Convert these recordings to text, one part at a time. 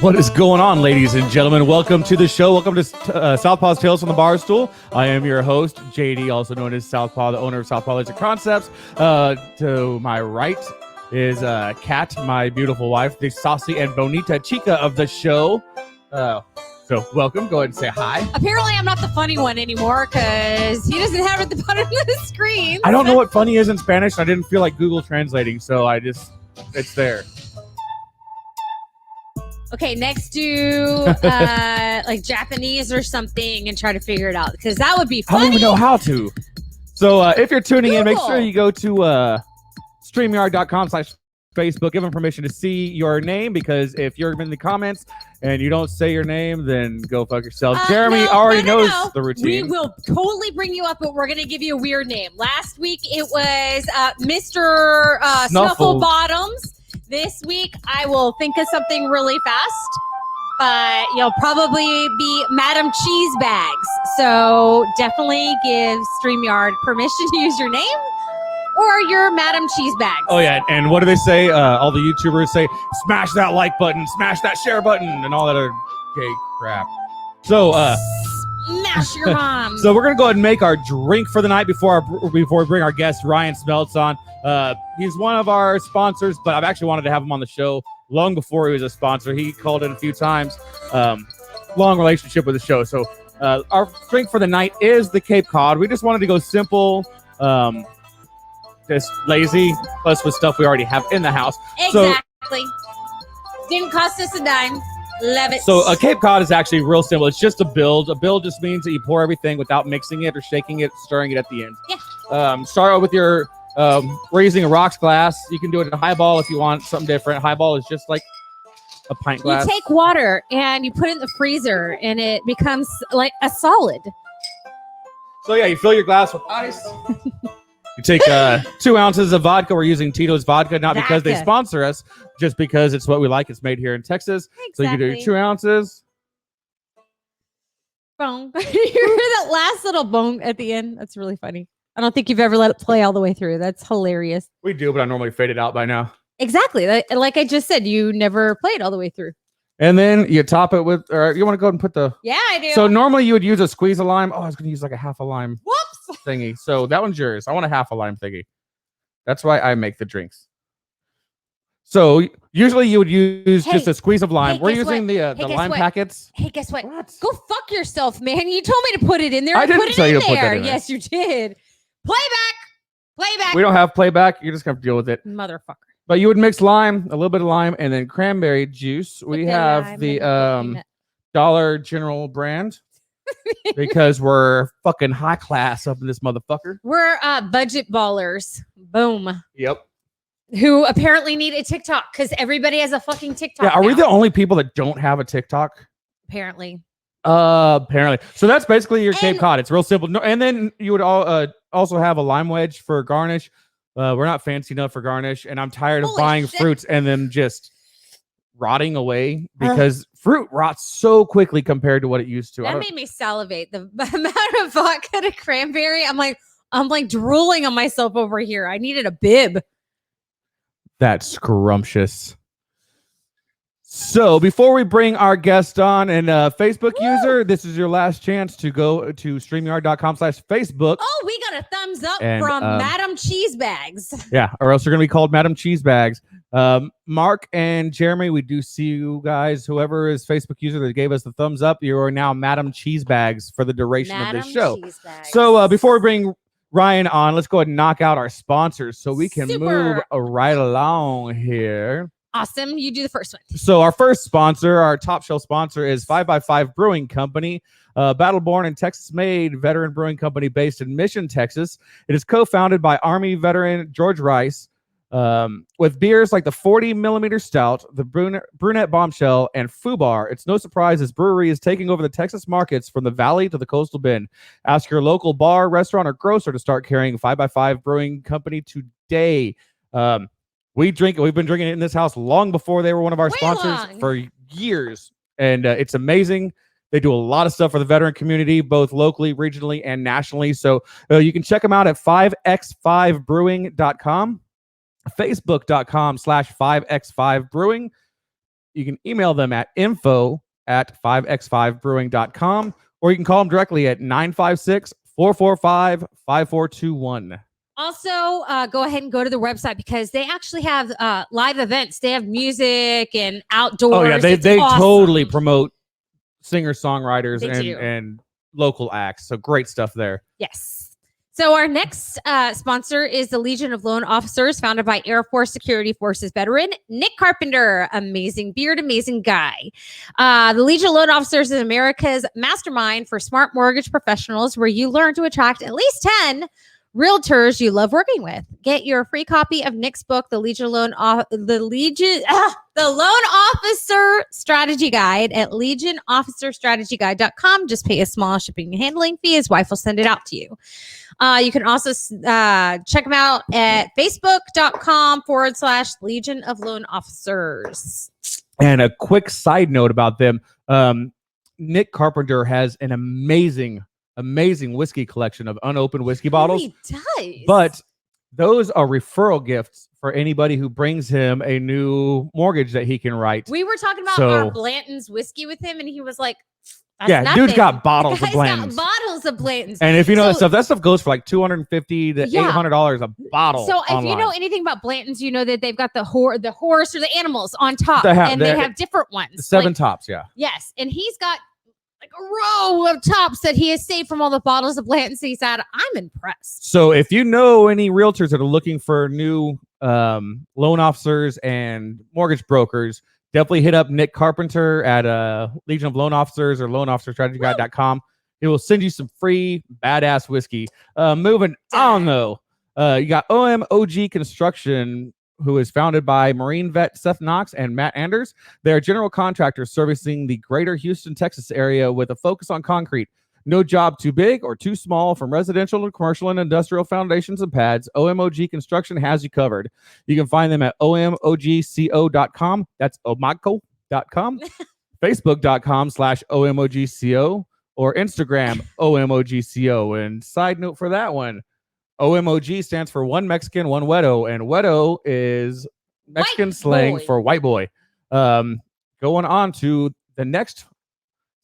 What is going on, ladies and gentlemen? Welcome to the show. Welcome to Southpaw's Tales from the Barstool. I am your host, JD, also known as Southpaw, the owner of Southpaw Laser Concepts. To my right is Kat, my beautiful wife, the saucy and bonita chica of the show. So welcome. Go ahead and say hi. Apparently, I'm not the funny one anymore because he doesn't have it at the bottom of the screen. I don't know what funny is in Spanish. I didn't feel like Google translating, so it's there. Okay, next do like Japanese or something and try to figure it out because that would be funny. I don't even know how to. So if you're tuning in, make sure you go to StreamYard.com/Facebook. Give them permission to see your name because if you're in the comments and you don't say your name, then go fuck yourself. Jeremy already knows the routine. We will totally bring you up, but we're going to give you a weird name. Last week it was Mr. Snuffle Bottoms. This week I will think of something really fast, but you'll probably be Madam Cheese Bags. So definitely give StreamYard permission to use your name or your Madam Cheese Bags. Oh yeah, and what do they say? All the YouTubers say, smash that like button, smash that share button, and all that other gay crap. So smash your mom. So we're gonna go ahead and make our drink for the night before we bring our guest Ryan Smeltz on. He's one of our sponsors, but I've actually wanted to have him on the show long before he was a sponsor. He called in a few times. Long relationship with the show. So our drink for the night is the Cape Cod. We just wanted to go simple, just lazy, plus with stuff we already have in the house. Exactly. Didn't cost us a dime. Love it. So a Cape Cod is actually real simple. It's just a build. A build just means that you pour everything without mixing it or shaking it, stirring it at the end. Yeah. Start out with your, we're using a rocks glass. You can do it in a highball if you want something different. Highball is just like a pint glass. You take water and you put it in the freezer and it becomes like a solid. So yeah, you fill your glass with ice. You take 2 ounces of vodka. We're using Tito's vodka, not because they sponsor us, just because it's what we like. It's made here in Texas. Exactly. So you can do your 2 ounces. Boom. You hear that last little boom at the end? That's really funny. I don't think you've ever let it play all the way through. That's hilarious. We do, but I normally fade it out by now. Exactly. Like I just said, you never play it all the way through. And then you top it with, or you want to go ahead and put the... Yeah, I do. So normally you would use a squeeze of lime. Oh, I was going to use like a half a lime. Whoops. Thingy. So that one's yours. I want a half a lime thingy. That's why I make the drinks. So usually you would use just a squeeze of lime. We're using the lime packets. Hey, guess what? Go fuck yourself, man. You told me to put it in there. I didn't tell you to put that in there. Yes, you did. Playback. We don't have playback. You're just going to deal with it. Motherfucker. But you would mix lime, a little bit of lime, and then cranberry juice. We have the Dollar General brand because we're fucking high class up in this motherfucker. We're budget ballers. Boom. Yep. Who apparently need a TikTok because everybody has a fucking TikTok. Yeah, are we the only people that don't have a TikTok? Apparently. Apparently. So that's basically your Cape Cod. It's real simple. No, and then you would also have a lime wedge for garnish. We're not fancy enough for garnish, and I'm tired of buying fruits and then just rotting away because fruit rots so quickly compared to what it used to. That made me salivate. The amount of vodka to cranberry, I'm like drooling on myself over here. I needed a bib. That's scrumptious. So before we bring our guest on and Facebook user, this is your last chance to go to StreamYard.com/Facebook. Oh, we got a thumbs up from Madam Cheese Bags. Yeah, or else you're going to be called Madam Cheese Bags. Mark and Jeremy, we do see you guys. Whoever is Facebook user that gave us the thumbs up, you are now Madam Cheese Bags for the duration of this show. So before we bring Ryan on, let's go ahead and knock out our sponsors so we can move right along here. Awesome. You do the first one. So our first sponsor, our top shelf sponsor is 5x5 Brewing Company, battle-born and Texas-made veteran brewing company based in Mission, Texas. It is co-founded by Army veteran George Rice with beers like the 40mm Stout, the Brunette Bombshell, and Fubar. It's no surprise this brewery is taking over the Texas markets from the Valley to the Coastal Bend. Ask your local bar, restaurant, or grocer to start carrying 5x5 Brewing Company today. We've been drinking it in this house long before they were one of our sponsors for years. And it's amazing. They do a lot of stuff for the veteran community, both locally, regionally, and nationally. So you can check them out at 5x5brewing.com, facebook.com/5x5brewing. you can email them at info@5x5brewing.com, or you can call them directly at 956-445-5421. Also, go ahead and go to the website because they actually have live events. They have music and outdoors. Oh yeah, they awesome. totally promote singer-songwriters They and local acts. So great stuff there. Yes. So our next sponsor is the Legion of Loan Officers, founded by Air Force Security Forces veteran Nick Carpenter. Amazing beard, amazing guy. The Legion of Loan Officers is America's mastermind for smart mortgage professionals, where you learn to attract at least 10 realtors you love working with. Get your free copy of Nick's book, The Loan Officer Strategy Guide, at legionofficerstrategyguide.com. Just pay a small shipping and handling fee. His wife will send it out to you. You can also check them out at facebook.com/Legion of Loan Officers. And a quick side note about them. Nick Carpenter has an amazing whiskey collection of unopened whiskey bottles. He does. But those are referral gifts for anybody who brings him a new mortgage that he can write. We were talking about our Blanton's whiskey with him, and he was like, that's nothing. Dude's got bottles of Blanton's. Bottles of Blanton's. And if you know that stuff goes for like $250 to $800 a bottle. So if you know anything about Blanton's, you know that they've got the horse or the animals on top, and they have different ones. 7 tops, yeah. Yes, and he's got like a row of tops that he has saved from all the bottles of Blanton's he's had. I'm impressed. So if you know any realtors that are looking for new loan officers and mortgage brokers, definitely hit up Nick Carpenter at Legion of Loan Officers or loanofficerstrategyguide.com. He will send you some free badass whiskey. Moving on though, you got OMOG Construction, who is founded by Marine vet Seth Knox and Matt Anders. They are general contractors servicing the greater Houston, Texas area with a focus on concrete. No job too big or too small, from residential to commercial and industrial foundations and pads. OMOG Construction has you covered. You can find them at omogco.com. That's omagco.com. Facebook.com/omogco, or Instagram omogco. And side note for that one, OMOG stands for One Mexican, One Wedo, and Wedo is Mexican slang for white boy. Going on to the next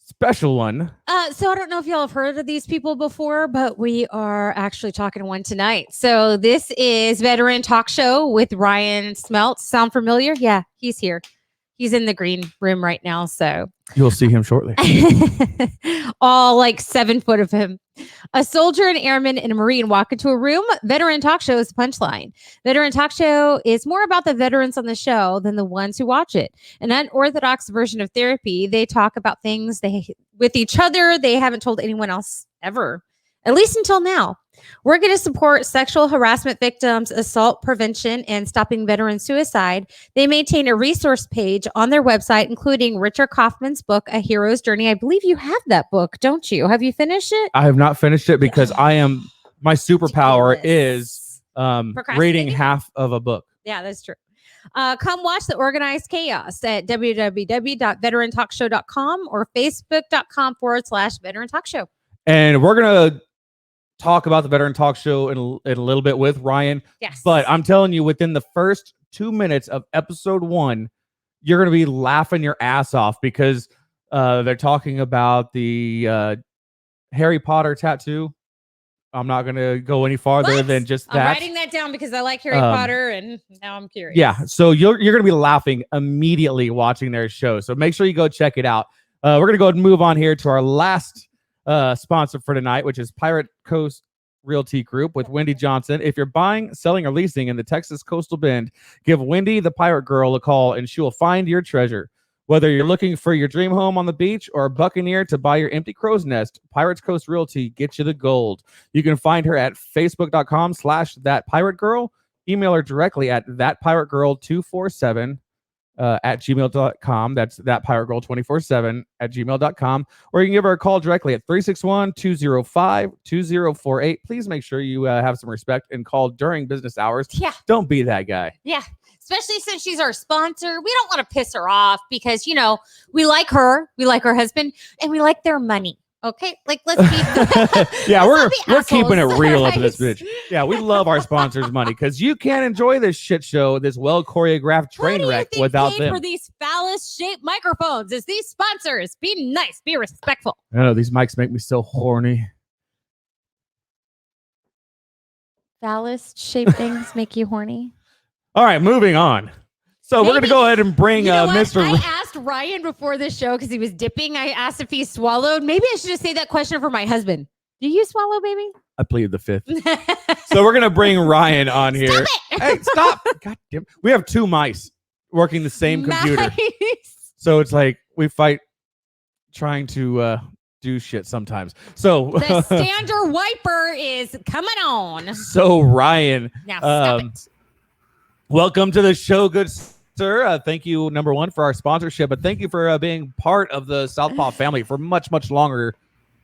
special one. So I don't know if y'all have heard of these people before, but we are actually talking to one tonight. So this is Veteran Talk Show with Ryan Smeltz. Sound familiar? Yeah, he's here. He's in the green room right now, so you'll see him shortly. All like 7 foot of him. A soldier, an airman, and a Marine walk into a room. Veteran Talk Show is the punchline. Veteran Talk Show is more about the veterans on the show than the ones who watch it. An unorthodox version of therapy. They talk about things with each other they haven't told anyone else ever, at least until now. We're going to support sexual harassment victims, assault prevention, and stopping veteran suicide. They maintain a resource page on their website, including Richard Kaufman's book, A Hero's Journey. I believe you have that book, don't you? Have you finished it? I have not finished it because my superpower is reading half of a book. Yeah, that's true. Come watch the organized chaos at www.veterantalkshow.com or facebook.com/Veteran Talk Show. And we're going to talk about the Veteran Talk Show in a little bit with Ryan. Yes. But I'm telling you, within the first 2 minutes of episode 1, you're going to be laughing your ass off because they're talking about the Harry Potter tattoo. I'm not going to go any farther than just that. I'm writing that down because I like Harry Potter, and now I'm curious. Yeah, so you're going to be laughing immediately watching their show. So make sure you go check it out. We're going to go ahead and move on here to our last sponsor for tonight, which is Pirate Coast Realty Group with Wendy Johnson. If you're buying, selling, or leasing in the Texas Coastal Bend, give Wendy, the Pirate Girl, a call, and she will find your treasure. Whether you're looking for your dream home on the beach or a buccaneer to buy your empty crow's nest, Pirates Coast Realty gets you the gold. You can find her at facebook.com/thatpirategirl. Email her directly at thatpirategirl247 at gmail.com. That's thatpirategirl247 at gmail.com. Or you can give her a call directly at 361-205-2048. Please make sure you have some respect and call during business hours. Yeah. Don't be that guy. Yeah. Especially since she's our sponsor. We don't want to piss her off because, we like her, we like her husband, and we like their money. Okay, like let's be. Yeah, we're assholes. keeping it real up Right. in this bitch. Yeah, we love our sponsors' money because you can't enjoy this shit show, this well choreographed train wreck without them. For these phallus-shaped microphones is these sponsors. Be nice, be respectful. I know these mics make me so horny. Phallus-shaped things make you horny. All right, moving on. So we're going to go ahead and bring Mr. I asked Ryan before the show because he was dipping. I asked if he swallowed. Maybe I should just say that question for my husband. Do you swallow, baby? I plead the fifth. So we're going to bring Ryan on here. Hey, stop. God damn. We have two mice working the same computer. So it's like we fight trying to do shit sometimes. So the standard wiper is coming on. So Ryan, now stop it. Welcome to the show, good sir. Thank you, number one, for our sponsorship, but thank you for being part of the Southpaw family for much, much longer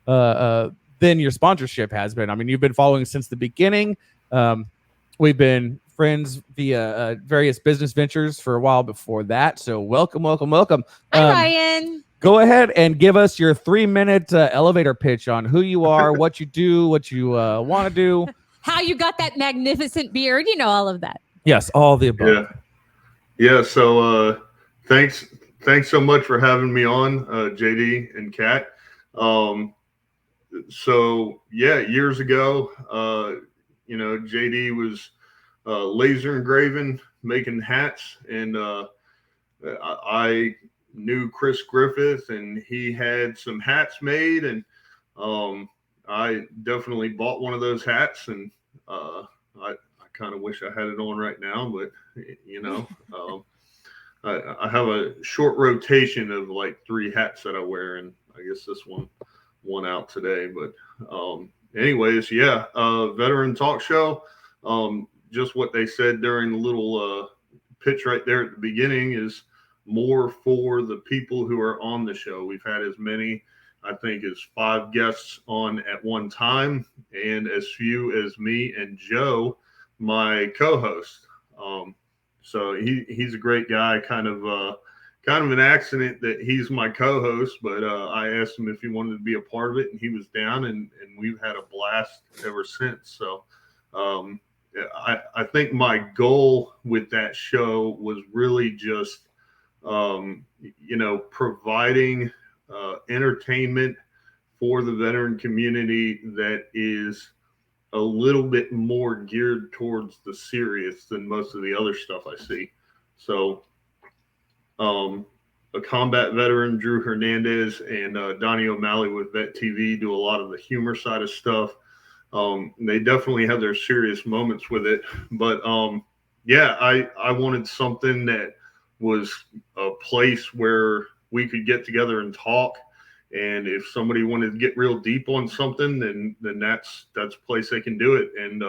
than your sponsorship has been. I mean, you've been following since the beginning. We've been friends via various business ventures for a while before that. So welcome. Hi, Ryan. Go ahead and give us your 3-minute elevator pitch on who you are, what you do, what you want to do. How you got that magnificent beard. You know, all of that. Yes, all the above. Yeah. So thanks so much for having me on, JD and Kat. So yeah, years ago, JD was laser engraving, making hats, and I knew Chris Griffith, and he had some hats made, and I definitely bought one of those hats, and I kind of wish I had it on right now, but I have a short rotation of like 3 hats that I wear, and I guess this one out today. But anyways, veteran talk show. Just what they said during the little pitch right there at the beginning is more for the people who are on the show. We've had as many, I think, as 5 guests on at one time, and as few as me and Joe, my co-host. So he's a great guy. Kind of an accident that he's my co-host, but I asked him if he wanted to be a part of it, and he was down, and we've had a blast ever since. So I think my goal with that show was really just providing entertainment for the veteran community that is a little bit more geared towards the serious than most of the other stuff I see. So a combat veteran, Drew Hernandez, and Donnie O'Malley with Vet TV do a lot of the humor side of stuff. They definitely have their serious moments with it, but I wanted something that was a place where we could get together and talk. And if somebody wanted to get real deep on something, then that's a place they can do it. And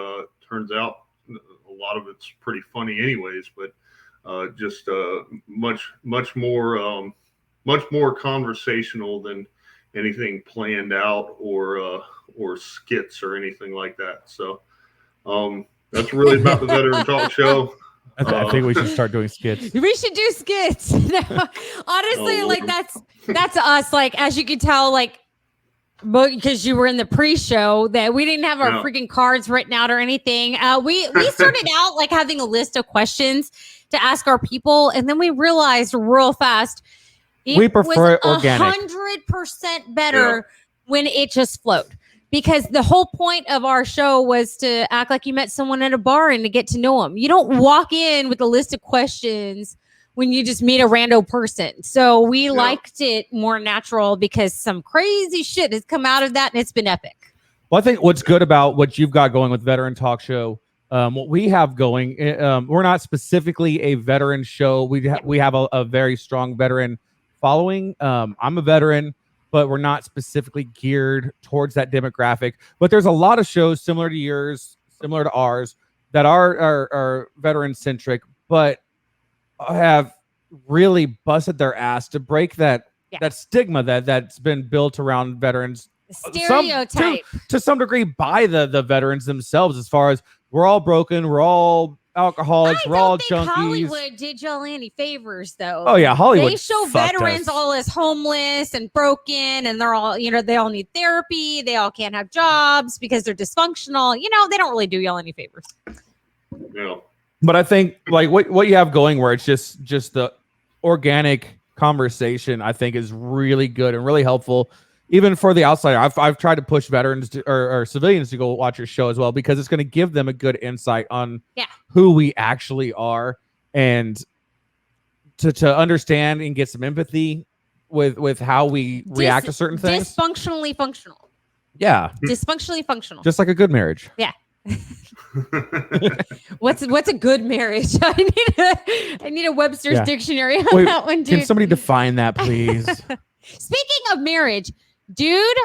turns out a lot of it's pretty funny anyways, but just much more conversational than anything planned out or skits or anything like that. So that's really about the Veteran Talk Show. I think we should start doing skits. We should do skits. Honestly, that's us. Like, as you can tell, like, because you were in the pre-show, that we didn't have our freaking cards written out or anything. We started out like having a list of questions to ask our people, and then we realized real fast we prefer it organic. 100% better when it just flowed. Because the whole point of our show was to act like you met someone at a bar and to get to know them. You don't walk in with a list of questions when you just meet a rando person. So we liked it more natural because some crazy shit has come out of that, and it's been epic. Well, I think what's good about what you've got going with Veteran Talk Show, what we have going, we're not specifically a veteran show. We have a very strong veteran following. I'm a veteran, but we're not specifically geared towards that demographic. But there's a lot of shows similar to yours, similar to ours, that are veteran-centric, but have really busted their ass to break that stigma that's been built around veterans. Stereotype. To some degree by the veterans themselves, as far as we're all broken, we're all alcoholics. I We're all don't think junkies. Hollywood did y'all any favors, though. Oh yeah, Hollywood. They show fucked veterans us. all as homeless and broken, and they're all, they all need therapy. They all can't have jobs because they're dysfunctional. They don't really do y'all any favors. Yeah. But I think like what you have going, where it's just the organic conversation, I think is really good and really helpful, even for the outsider. I've tried to push veterans or civilians to go watch your show as well, because it's going to give them a good insight on who we actually are, and to understand and get some empathy with how we react to certain things. Dysfunctionally functional. Yeah. Dysfunctionally functional. Just like a good marriage. Yeah. What's a good marriage? I need a Webster's dictionary on that one, dude. Can somebody define that, please? Speaking of marriage, dude,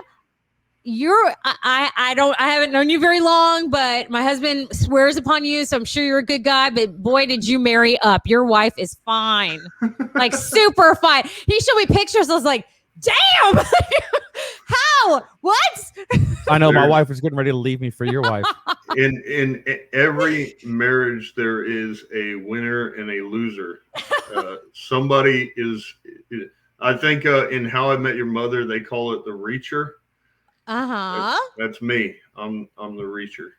I haven't known you very long, but my husband swears upon you, so I'm sure you're a good guy, but boy, did you marry up. Your wife is fine. Like super fine. He showed me pictures. I was like, damn. How? What? I know my wife is getting ready to leave me for your wife. In every marriage, there is a winner and a loser. Somebody is. I think in How I Met Your Mother, they call it the reacher. That's me. I'm the reacher.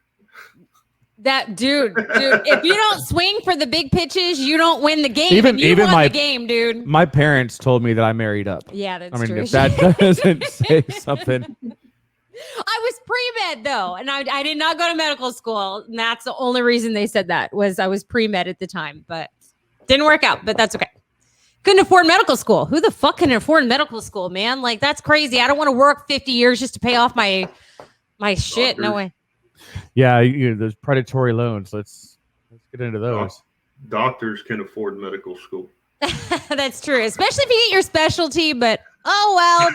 That dude, if you don't swing for the big pitches, you don't win the game. Even the game, dude. My parents told me that I married up. Yeah, that's true. If that doesn't say something. I was pre-med though, and I did not go to medical school. And that's the only reason they said that, was I was pre-med at the time, but didn't work out. But that's okay. Couldn't afford medical school. Who the fuck can afford medical school, man? Like, that's crazy. I don't want to work 50 years just to pay off my shit. No way. Yeah, those predatory loans. Let's get into those. Doctors can afford medical school. That's true, especially if you get your specialty. But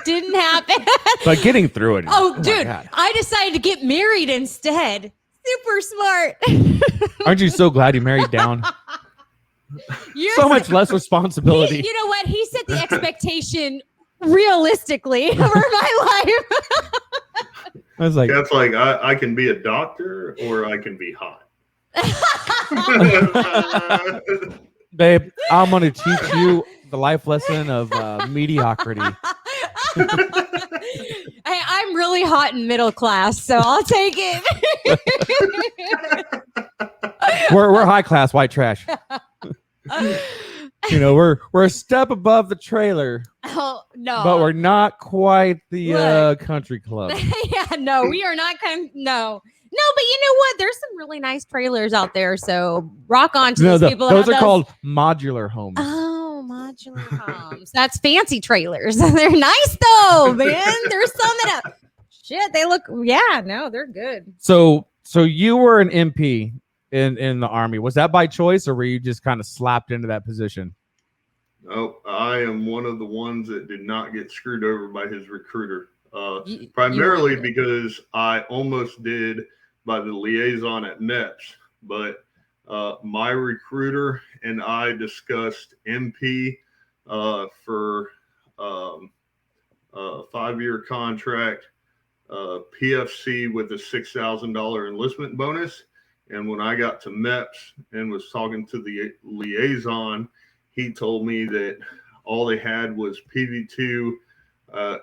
didn't happen. But getting through it. Dude, I decided to get married instead. Super smart. Aren't you so glad you married down? So much less responsibility. You know what? He set the expectation realistically over my life. I was like, that's like I can be a doctor or I can be hot. Babe, I'm going to teach you the life lesson of mediocrity. I'm really hot and middle class, so I'll take it. We're high class white trash. We're a step above the trailer. Oh no! But we're not quite the country club. Yeah, no, we are not. No, but you know what? There's some really nice trailers out there. So rock on to these people. Those are called modular homes. Oh, modular homes. That's fancy trailers. They're nice though, man. There's some that shit. They look. Yeah, no, they're good. So you were an MP in the Army. Was that by choice, or were you just kind of slapped into that position? No, I am one of the ones that did not get screwed over by his recruiter. Primarily because I almost did by the liaison at MEPS, but my recruiter and I discussed MP for a 5-year contract, PFC with a $6,000 enlistment bonus. And when I got to MEPS and was talking to the liaison, he told me that all they had was PV2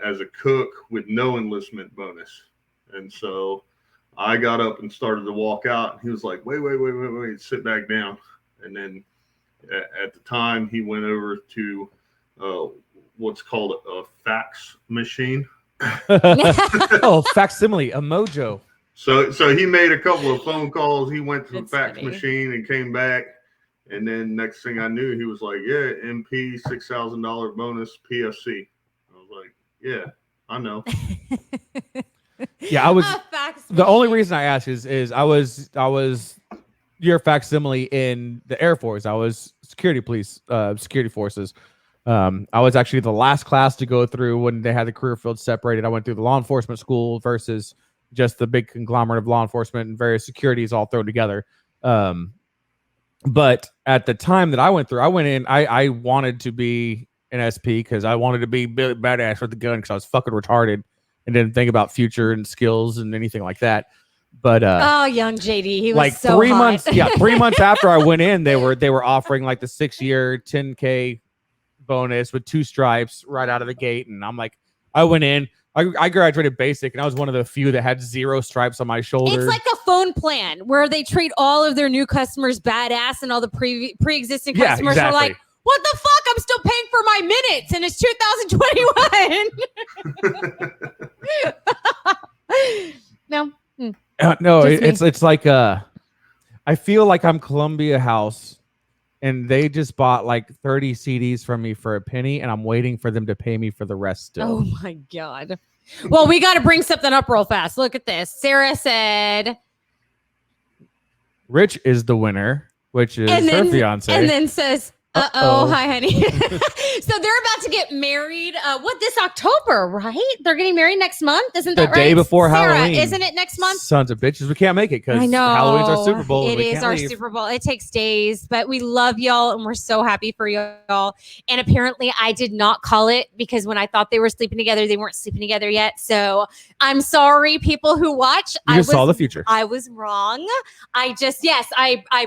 as a cook with no enlistment bonus. And so I got up and started to walk out. And he was like, wait, sit back down. And then at the time, he went over to what's called a fax machine. Facsimile, a mojo. So he made a couple of phone calls. He went to the fax machine and came back. And then next thing I knew, he was like, yeah, MP, $6,000 bonus, PFC. I was like, yeah, I know. Yeah, I was. The only reason I asked is I was your facsimile in the Air Force. I was security forces. I was actually the last class to go through when they had the career field separated. I went through the law enforcement school versus just the big conglomerate of law enforcement and various securities all thrown together. But at the time that I went through, I went in, I wanted to be an SP because I wanted to be badass with the gun because I was fucking retarded and didn't think about future and skills and anything like that. But young JD, he was like so 3 hot. months, 3 months after I went in, they were offering like the 6-year $10K bonus with 2 stripes right out of the gate, and I'm like, I went in. I graduated basic, and I was one of the few that had 0 stripes on my shoulder. It's like a phone plan where they treat all of their new customers badass, and all the pre-existing customers are like, what the fuck? I'm still paying for my minutes, and it's 2021. No. No, it's like I feel like I'm Columbia House, and they just bought like 30 CDs from me for a penny, and I'm waiting for them to pay me for the rest still. Oh my God. Well, we got to bring something up real fast. Look at this. Sarah said, Rich is the winner, which is her fiance. And then says, uh-oh, hi, honey. So they're about to get married. This October, right? They're getting married next month. Isn't that right? The day before Sarah, Halloween. Isn't it next month? Sons of bitches. We can't make it because Halloween's our Super Bowl. It is our Super Bowl. It takes days, but we love y'all and we're so happy for y'all. And apparently I did not call it because when I thought they were sleeping together, they weren't sleeping together yet. So I'm sorry, people who watch. I saw the future. I was wrong. I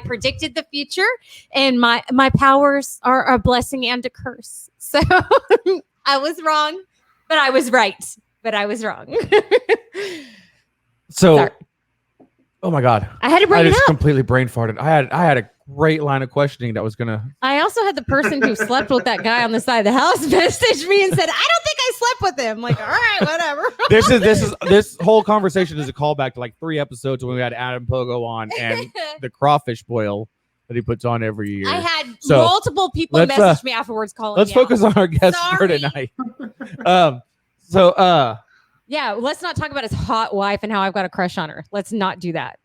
predicted the future, and my powers are a blessing and a curse. So I was wrong, but I was right. But I was wrong. So, sorry. Oh my God. I had to bring it up. I just completely brain farted. I had a great line of questioning that was going to. I also had the person who slept with that guy on the side of the house message me and said, I don't think I slept with him. I'm like, all right, whatever. This whole conversation is a callback to like 3 episodes when we had Adam Pogo on and the crawfish boil that he puts on every year. I had multiple people message me afterwards calling. Let's focus on our guest for tonight. Yeah, let's not talk about his hot wife and how I've got a crush on her. Let's not do that.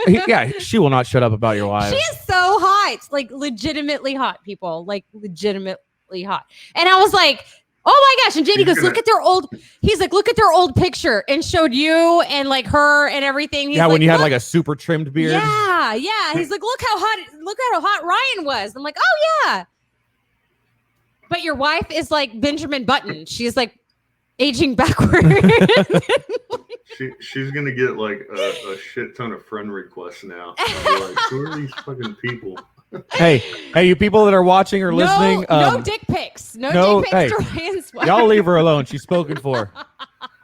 Yeah, she will not shut up about your wife. She is so hot, like legitimately hot, people, like legitimately hot. And I was like, oh my gosh. And JD goes, look at their old, he's like, look at their old picture, and showed you and like her and everything. He's when you had like a super trimmed beard. Yeah. He's like, look how hot Ryan was. I'm like, oh yeah. But your wife is like Benjamin Button. She's like aging backward. She's gonna get like a shit ton of friend requests now. Like, who are these fucking people? Hey, you people that are watching or listening. No dick pics. No dick pics to Ryan's wife. Y'all leave her alone. She's spoken for.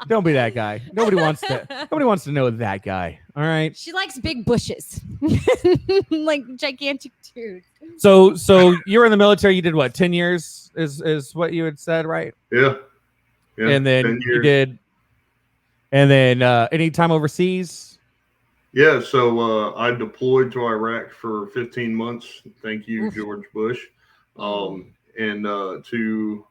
Don't be that guy. Nobody wants to know that guy. All right. She likes big bushes, like gigantic dudes. So you were in the military. You did what? 10 years is what you had said, right? Yeah. And then you did. And then any time overseas? Yeah. So I deployed to Iraq for 15 months. Thank you, George Bush. So OIF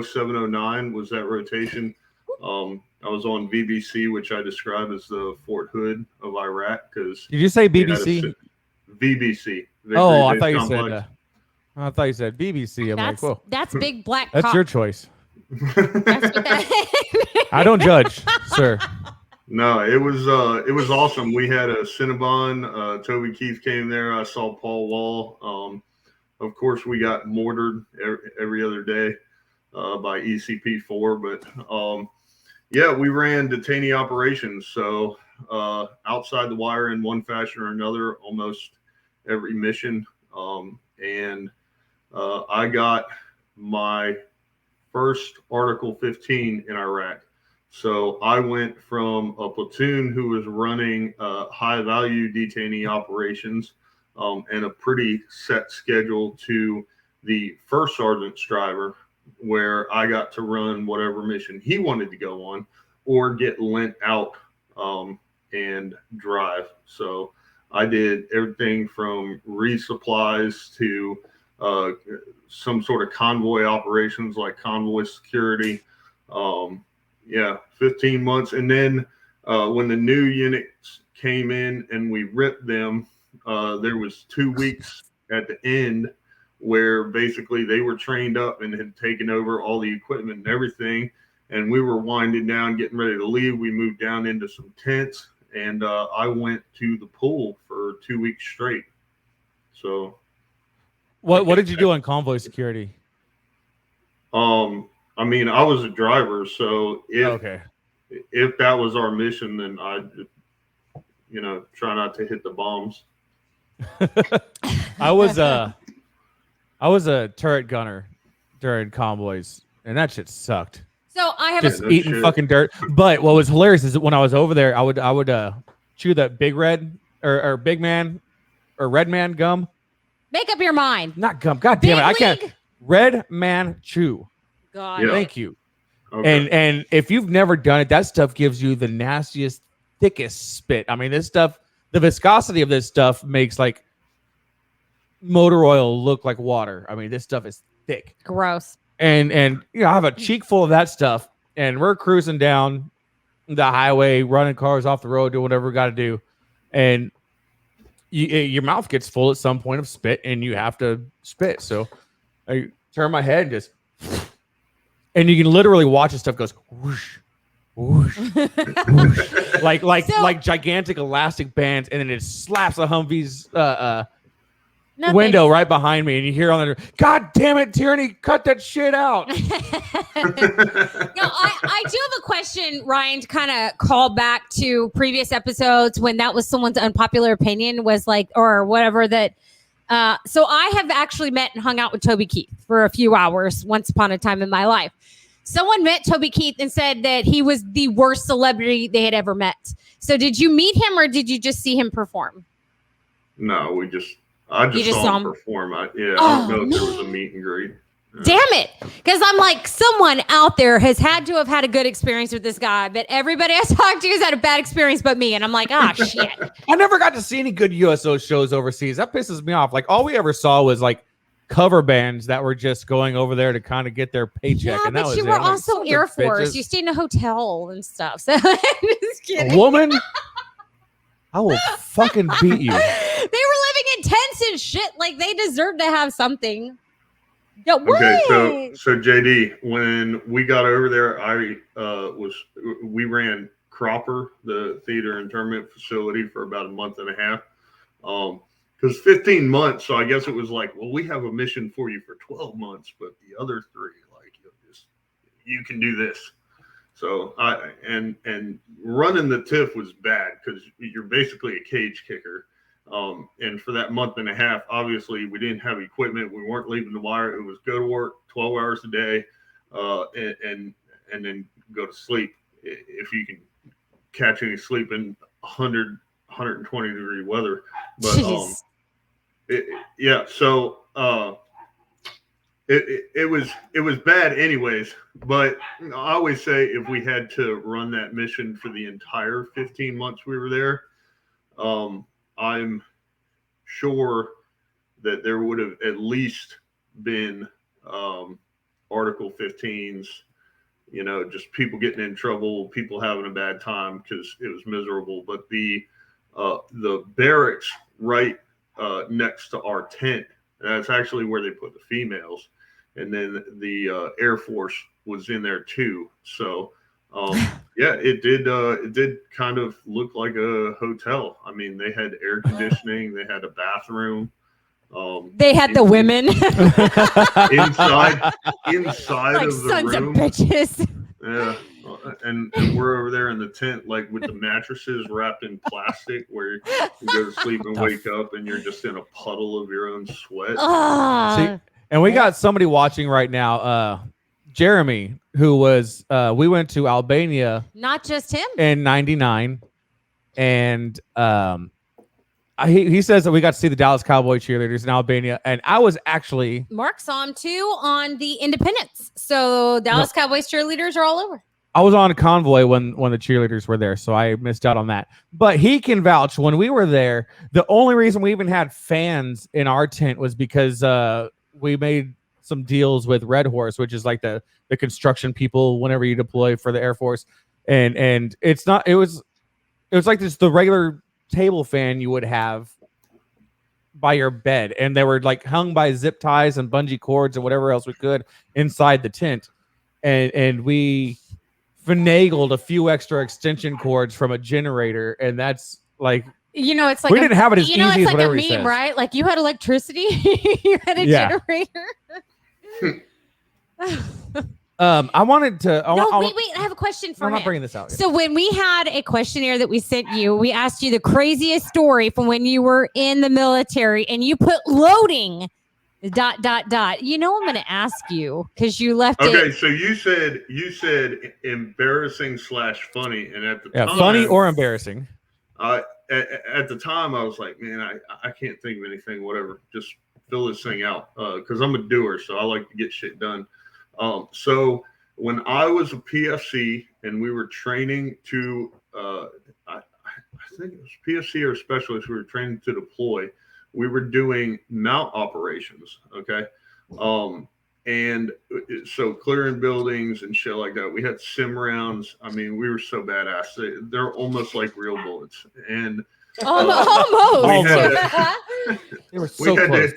0709 was that rotation. I was on VBC, which I describe as the Fort Hood of Iraq. Because did you say BBC? VBC. I thought you said. I thought you said BBC. I'm like, whoa. That's big black. That's cock. your choice. That's what that I don't judge, sir. No, it was awesome. We had a Cinnabon. Toby Keith came there. I saw Paul Wall. Of course, we got mortared every other day by ECP-4. But we ran detainee operations. So outside the wire in one fashion or another, almost every mission. I got my first Article 15 in Iraq. So I went from a platoon who was running high value detainee operations and a pretty set schedule to the first sergeant's driver, where I got to run whatever mission he wanted to go on or get lent out and drive. So I did everything from resupplies to some sort of convoy operations like convoy security. 15 months. And then when the new units came in and we ripped them, there was 2 weeks at the end where basically they were trained up and had taken over all the equipment and everything. And we were winding down, getting ready to leave. We moved down into some tents, and I went to the pool for 2 weeks straight. So what did you do on convoy security? I mean, I was a driver, so if if that was our mission, then I'd, try not to hit the bombs. I was a turret gunner during convoys, and that shit sucked. So I have just eating fucking dirt. But what was hilarious is that when I was over there, I would chew that big red or big man or red man gum. Make up your mind. Not gum. God damn it! I can't. Red man chew. God, yeah. Thank you. Okay. And if you've never done it, that stuff gives you the nastiest, thickest spit. I mean, this stuff, the viscosity of this stuff makes like motor oil look like water. I mean, this stuff is thick. Gross. And I have a cheek full of that stuff, and we're cruising down the highway, running cars off the road, doing whatever we got to do, and your mouth gets full at some point of spit, and you have to spit. So I turn my head and just, and you can literally watch the stuff goes whoosh, whoosh, whoosh, like gigantic elastic bands, and then it slaps a Humvee's window right behind me, and you hear on the, God damn it, Tyranny, cut that shit out. No, I do have a question, Ryan, to kind of call back to previous episodes when that was someone's unpopular opinion was like, or whatever that. So I have actually met and hung out with Toby Keith for a few hours once upon a time in my life. Someone met Toby Keith and said that he was the worst celebrity they had ever met. So did you meet him or did you just see him perform? No, I just saw him perform. I don't know if there was a meet and greet. Damn it. Because I'm like, someone out there has had to have had a good experience with this guy, but everybody I talked to has had a bad experience but me. And I'm like, shit. I never got to see any good USO shows overseas. That pisses me off. Like, all we ever saw was like cover bands that were just going over there to kind of get their paycheck. Yeah, and that but was you it. were Like, also Air Force. You stayed in a hotel and stuff. So I'm just kidding. A woman? I will fucking beat you. They were living in tents and shit. Like, they deserve to have something. Yo, okay, so JD, when we got over there, we ran Cropper, the theater and tournament facility, for about a month and a half. Because 15 months, so I guess it was like, well, we have a mission for you for 12 months, but the other 3, like, you can do this. So and running the TIFF was bad because you're basically a cage kicker. And for that month and a half, obviously we didn't have equipment. We weren't leaving the wire. It was go to work 12 hours a day, and then go to sleep if you can catch any sleep in 100, 120 degree weather. But it was bad anyways. But I always say if we had to run that mission for the entire 15 months we were there, I'm sure that there would have at least been Article 15s, just people getting in trouble, people having a bad time because it was miserable. But the barracks right next to our tent, that's actually where they put the females. And then the Air Force was in there too. So it did kind of look like a hotel. I mean, they had air conditioning, they had a bathroom. They had the women inside like of the sons room. Of bitches. Yeah, and we're over there in the tent, like with the mattresses wrapped in plastic, where you go to sleep and wake up, and you're just in a puddle of your own sweat. See, and we got somebody watching right now. Jeremy, who was we went to Albania, not just him, in '99, and he says that we got to see the Dallas Cowboy cheerleaders in Albania, and I was actually Mark saw him too on the Independence. So Dallas Cowboys cheerleaders are all over. I was on a convoy when the cheerleaders were there, so I missed out on that. But he can vouch when we were there. The only reason we even had fans in our tent was because we made some deals with Red Horse, which is like the construction people whenever you deploy for the Air Force, and it's not. It was like this the regular table fan you would have by your bed, and they were like hung by zip ties and bungee cords and whatever else we could inside the tent, and we finagled a few extra extension cords from a generator, and that's like it's like we didn't have it as easy it's as like whatever a he meme, says. right? Like you had electricity, you had a generator. I wanted to. Wait. I have a question for I'm him. not bringing this out. So when we had a questionnaire that we sent you, we asked you the craziest story from when you were in the military, and you put loading. ... I'm going to ask you because you left it. Okay, so you said embarrassing / funny, and at the time, funny or embarrassing. At the time, I was like, man, I can't think of anything. Whatever, just fill this thing out because I'm a doer, so I like to get shit done. So when I was a PFC and we were training to, I think it was PFC or specialist, we were training to deploy. We were doing mount operations, okay? And so clearing buildings and shit like that. We had sim rounds. I mean, we were so badass. They're almost like real bullets. And almost. They were so close.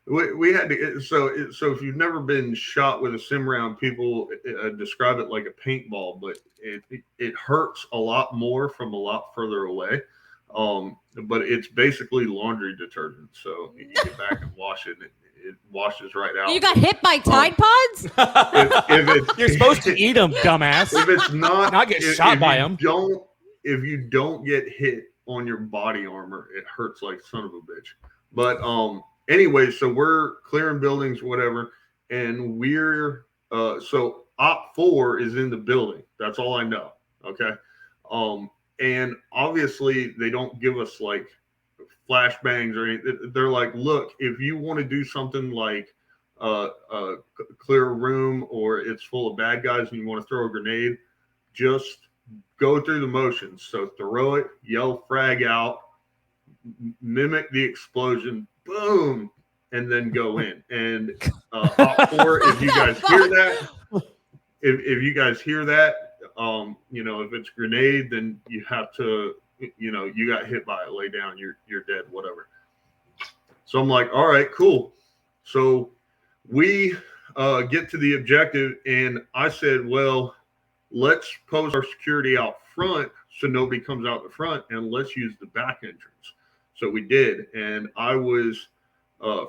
We had to. So if you've never been shot with a sim round, people describe it like a paintball, but it hurts a lot more from a lot further away. But it's basically laundry detergent. So you get back and wash it, and it washes right out. You got hit by Tide Pods? If You're supposed to eat them, dumbass. If it's not get shot by them. If you don't get hit on your body armor, it hurts like son of a bitch. But anyway, so we're clearing buildings, whatever, and we're so Op 4 is in the building. That's all I know. Okay. And obviously they don't give us like flashbangs or anything. They're like, look, if you want to do something like clear a room or it's full of bad guys and you want to throw a grenade, just go through the motions. So throw it, yell frag out, mimic the explosion, boom, and then go in. And Op 4, if you guys hear that, if you guys hear that, if it's grenade, then you have to, you got hit by it, lay down, you're dead, whatever. So I'm like, all right, cool. So we get to the objective, and I said, well, let's post our security out front so nobody comes out the front, and let's use the back entrance. So we did, and I was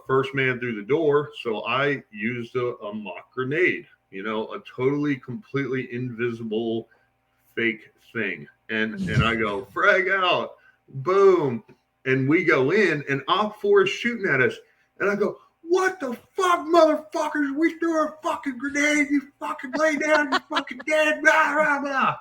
first man through the door, so I used a mock grenade. A totally, completely invisible fake thing. And I go, frag out, boom. And we go in, and Op 4 is shooting at us. And I go, what the fuck, motherfuckers? We threw a fucking grenade. You fucking lay down. You fucking dead. Blah, blah, blah.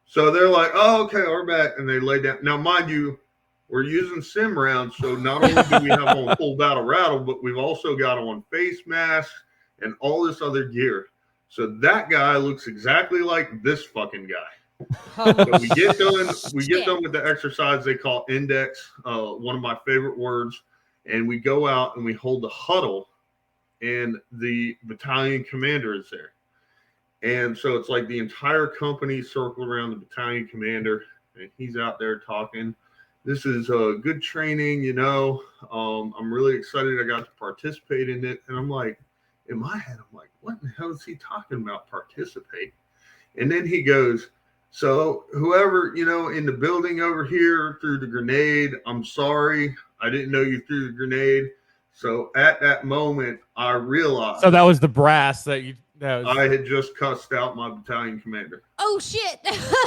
So they're like, oh, okay, we're back. And they lay down. Now, mind you, we're using sim rounds. So not only do we have on full battle rattle, but we've also got on face masks and all this other gear. So that guy looks exactly like this fucking guy. So we get done with the exercise they call index, one of my favorite words, and we go out and we hold the huddle, and the battalion commander is there. And so it's like the entire company circled around the battalion commander, and he's out there talking. This is good training, I'm really excited I got to participate in it. And I'm like, in my head, I'm like, what in the hell is he talking about, participate? And then he goes, so whoever, in the building over here threw the grenade, I'm sorry. I didn't know you threw the grenade. So at that moment, I realized. So that was the brass I had just cussed out my battalion commander. Oh, shit.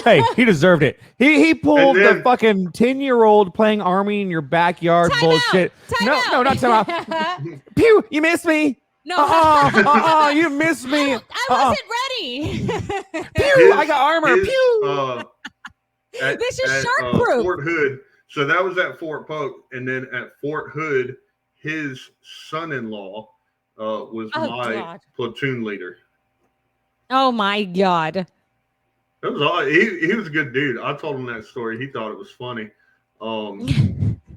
Hey, he deserved it. He pulled the fucking 10-year-old playing army in your backyard bullshit. No, not time out. Pew, you missed me. No. You missed me. I wasn't ready. Pew, I got armor. Pew. This is shark proof. Fort Hood. So that was at Fort Polk. And then at Fort Hood, his son-in-law was my platoon leader. Oh, my God. That was all. He was a good dude. I told him that story. He thought it was funny.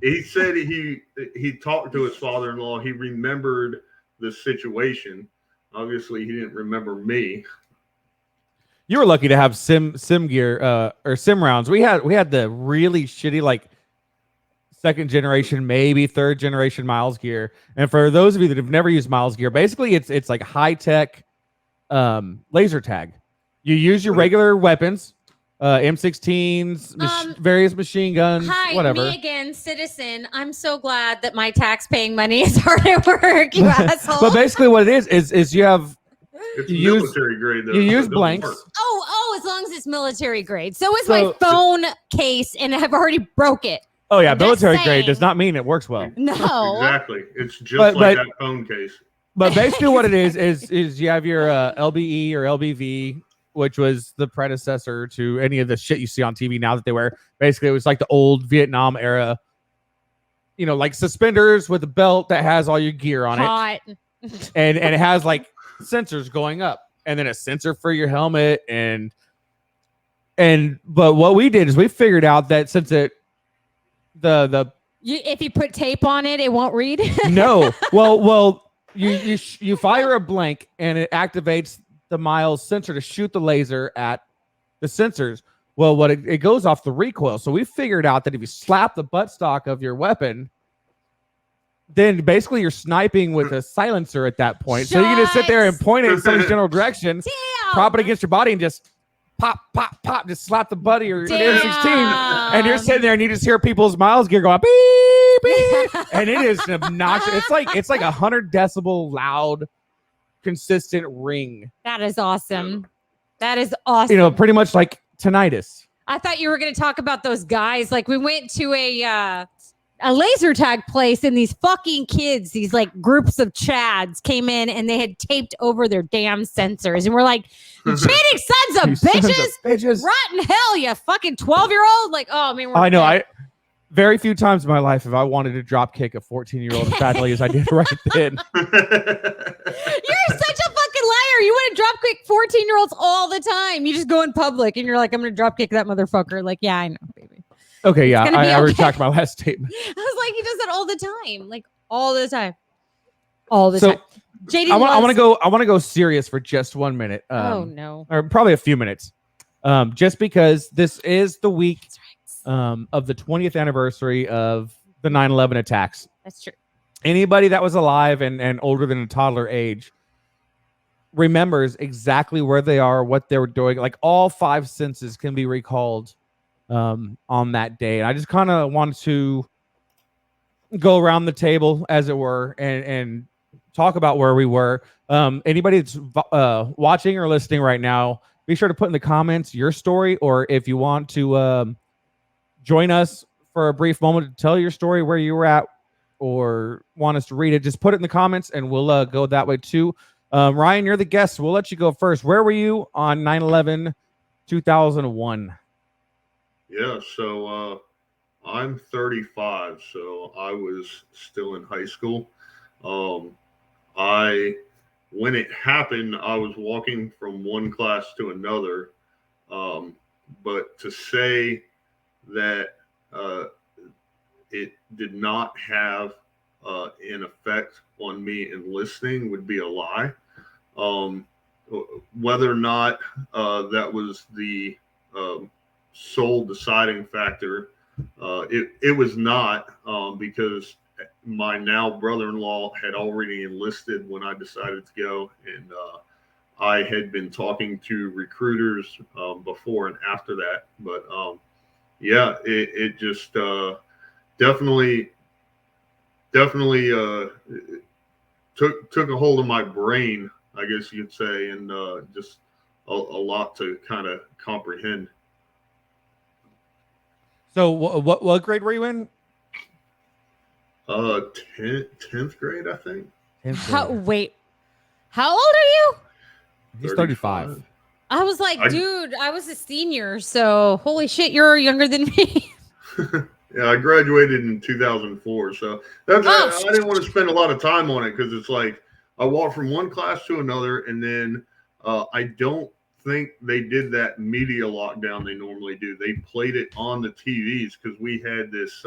He said he talked to his father-in-law. He remembered the situation. Obviously, he didn't remember me. You were lucky to have sim gear or sim rounds. We had the really shitty like second generation, maybe third generation Miles gear. And for those of you that have never used Miles gear, basically it's like high tech laser tag. You use your regular weapons, M16s, various machine guns, whatever. Me again, citizen. I'm so glad that my tax-paying money is hard at work, you asshole. But basically what it is you have It's You military grade though. You so use it doesn't blanks. work. Oh, as long as it's military grade. So is my phone case, and I've already broke it. Oh yeah, I'm just military grade saying. does not mean it works well. No. Exactly. It's just like that phone case. But basically, what it is you have your LBE or LBV, which was the predecessor to any of the shit you see on TV now that they wear. Basically, it was like the old Vietnam era, like suspenders with a belt that has all your gear on it, and it has like sensors going up, and then a sensor for your helmet, but what we did is we figured out that since if you put tape on it, it won't read. No, well. You fire a blank and it activates the Miles sensor to shoot the laser at the sensors. Well, it goes off the recoil. So we figured out that if you slap the buttstock of your weapon, then basically you're sniping with a silencer at that point. So you can just sit there and point it in some general direction, prop it against your body, and just pop, pop, pop, just slap the butt of your M16, and you're sitting there and you just hear people's Miles gear going beep, beep, and it is obnoxious. It's like 100 decibel loud, consistent ring. That is awesome. That is awesome. Pretty much like tinnitus. I thought you were going to talk about those guys. Like we went to a laser tag place, and these fucking kids, these like groups of chads came in, and they had taped over their damn sensors, and we're like, cheating sons of bitches, rotten hell, you fucking 12-year-old. Like, oh, I mean, I know. Very few times in my life have I wanted to drop kick a 14-year-old as badly as I did right then. You're such a fucking liar. You want to drop kick 14-year-olds all the time. You just go in public and you're like, I'm going to drop kick that motherfucker. Like, yeah, I know, baby. Okay, yeah, I retract my last statement. I was like, he does that all the time. Like, all the time. All the time. JD, I want to go serious for just 1 minute. Oh, no. Or probably a few minutes. Just because this is the week of the 20th anniversary of the 9/11 attacks. That's true. Anybody that was alive and older than a toddler age remembers exactly where they are, what they were doing. Like all 5 senses can be recalled on that day. And I just kind of wanted to go around the table, as it were, and talk about where we were. Anybody that's watching or listening right now, be sure to put in the comments your story, or if you want to join us for a brief moment to tell your story, where you were at, or want us to read it, just put it in the comments and we'll go that way too. Ryan, you're the guest. We'll let you go first. Where were you on 9/11, 2001? Yeah, so I'm 35, so I was still in high school. When it happened, I was walking from one class to another. But to say that it did not have an effect on me enlisting would be a lie. Whether or not that was the sole deciding factor, it was not, because my now brother-in-law had already enlisted when I decided to go, and I had been talking to recruiters before and after that. But yeah, it just definitely took a hold of my brain, I guess you could say, and just a lot to kind of comprehend. So what grade were you in? 10th grade, I think. Wait, how old are you? He's 35. I was like, dude, I was a senior, so holy shit, you're younger than me. Yeah, I graduated in 2004, so that's I didn't want to spend a lot of time on it, because it's like I walked from one class to another, and then I don't think they did that media lockdown they normally do. They played it on the TVs, because we had this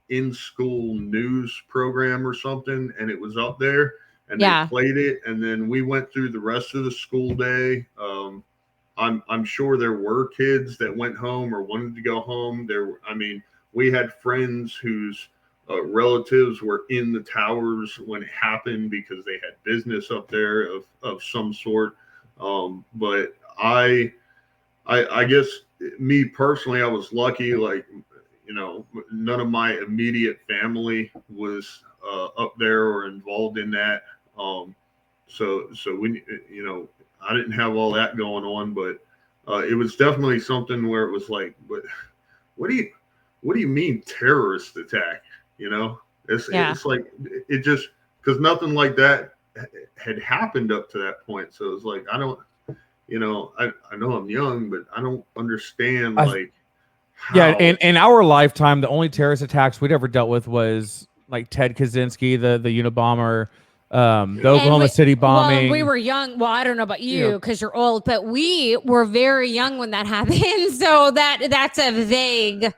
in-school news program or something, and it was up there, and they played it, and then we went through the rest of the school day. I'm sure there were kids that went home or wanted to go home. We had friends whose relatives were in the towers when it happened, because they had business up there of some sort. But I guess me personally, I was lucky. Like, none of my immediate family was up there or involved in that. So we, I didn't have all that going on, but it was definitely something where it was like, but what do you mean terrorist attack? It's like it just because nothing like that had happened up to that point. So it's like I don't, I know I'm young, but I don't understand like. Yeah, in our lifetime, the only terrorist attacks we'd ever dealt with was like Ted Kaczynski, the Unabomber, the Oklahoma City bombing. Well, we were young. Well, I don't know about you because you're old, but we were very young when that happened. So that's a vague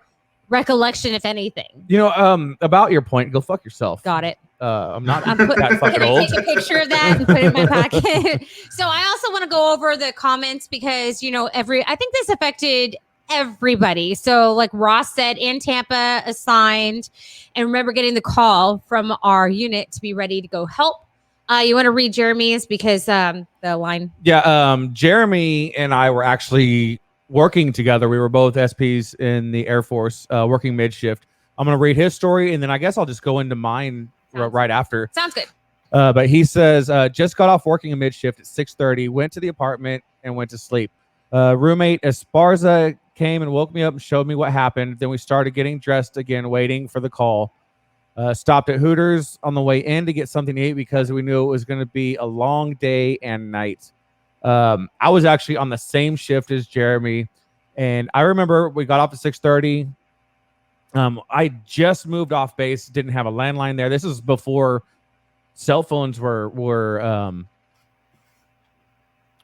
recollection, if anything. About your point, go fuck yourself. Got it. I'm not that fucking old. Can I take a picture of that and put it in my pocket? So I also want to go over the comments because, I think this affected everybody. So like Ross said, in Tampa assigned, and remember getting the call from our unit to be ready to go help. You want to read Jeremy's because the line. Yeah. Jeremy and I were actually working together. We were both SPs in the Air Force, working mid shift. I'm going to read his story and then I guess I'll just go into mine right after. Sounds good. But he says, just got off working a mid shift at 6:30, went to the apartment and went to sleep. Roommate Esparza came and woke me up and showed me what happened. Then we started getting dressed again, waiting for the call. Stopped at Hooters on the way in to get something to eat because we knew it was going to be a long day and night. I was actually on the same shift as Jeremy. And I remember we got off at 6:30. I just moved off base, didn't have a landline there. This is before cell phones were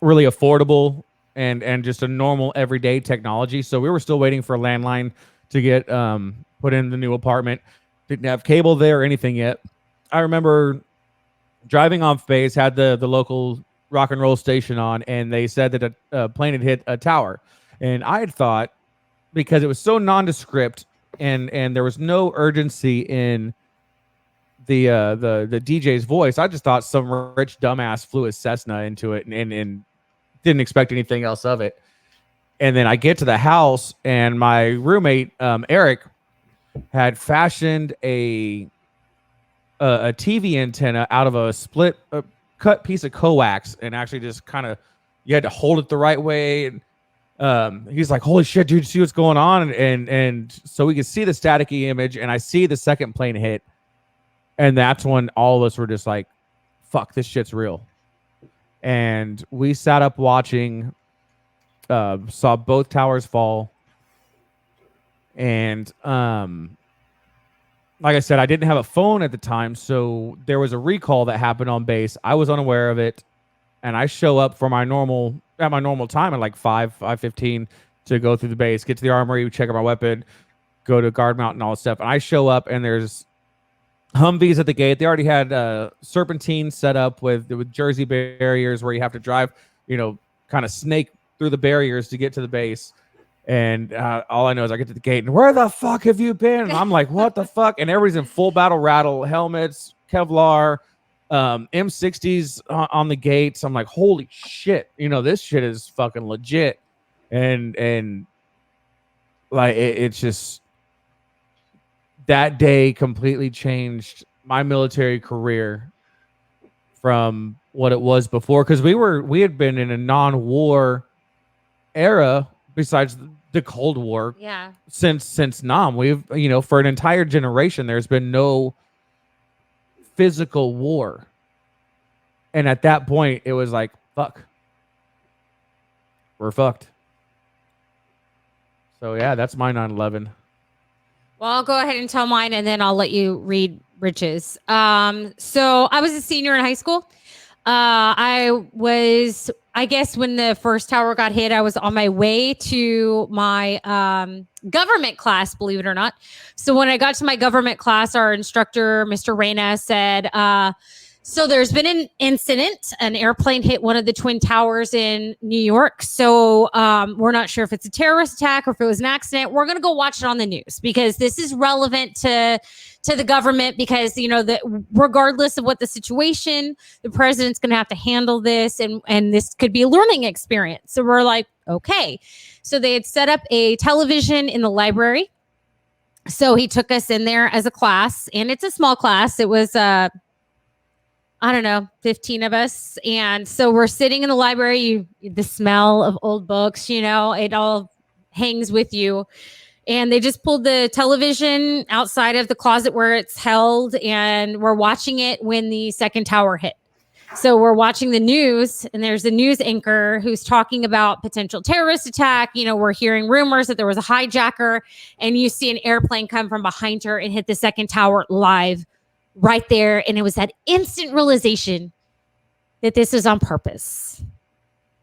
really affordable and just a normal everyday technology. So we were still waiting for a landline to get put in the new apartment. Didn't have cable there or anything yet. I remember driving off base, had the local rock and roll station on, and they said that a plane had hit a tower. And I had thought, because it was so nondescript and there was no urgency in the DJ's voice, I just thought some rich dumbass flew his Cessna into it and didn't expect anything else of it. And then I get to the house and my roommate, Eric, had fashioned a TV antenna out of a cut piece of coax and actually just kind of, you had to hold it the right way. And he's like, holy shit, dude, see what's going on? And so we could see the staticky image and I see the second plane hit. And that's when all of us were just like, fuck, this shit's real. And we sat up watching, saw both towers fall. And like I said, I didn't have a phone at the time, so there was a recall that happened on base. I was unaware of it, and I show up for my normal time at like 5:15 to go through the base, get to the armory, check out my weapon, go to guard mount and all that stuff. And I show up, and there's Humvees at the gate. They already had serpentine set up with Jersey barriers where you have to drive, kind of snake through the barriers to get to the base. And all I know is I get to the gate and where the fuck have you been? And I'm like, what the fuck? And everybody's in full battle rattle, helmets, Kevlar, M60s on the gates. I'm like, holy shit, this shit is fucking legit. And like it's just, that day completely changed my military career from what it was before, because we had been in a non-war era besides the Cold War. Yeah. Since Nam, we've for an entire generation there's been no physical war, and at that point it was like, fuck, we're fucked. So yeah, that's my 9/11. Well, I'll go ahead and tell mine, and then I'll let you read Rich's. So I was a senior in high school. I guess when the first tower got hit, I was on my way to my government class, believe it or not. So when I got to my government class, our instructor, Mr. Reyna, said, so there's been an incident. An airplane hit one of the Twin Towers in New York. So we're not sure if it's a terrorist attack or if it was an accident. We're going to go watch it on the news because this is relevant to the government, because, that regardless of what the situation, the president's going to have to handle this, and this could be a learning experience. So we're like, okay. So they had set up a television in the library. So he took us in there as a class, and it's a small class. It was I don't know, 15 of us. And so we're sitting in the library, the smell of old books, it all hangs with you. And they just pulled the television outside of the closet where it's held, and we're watching it when the second tower hit. So we're watching the news, and there's a news anchor who's talking about potential terrorist attack. We're hearing rumors that there was a hijacker, and you see an airplane come from behind her and hit the second tower live right there. And it was that instant realization that this was on purpose.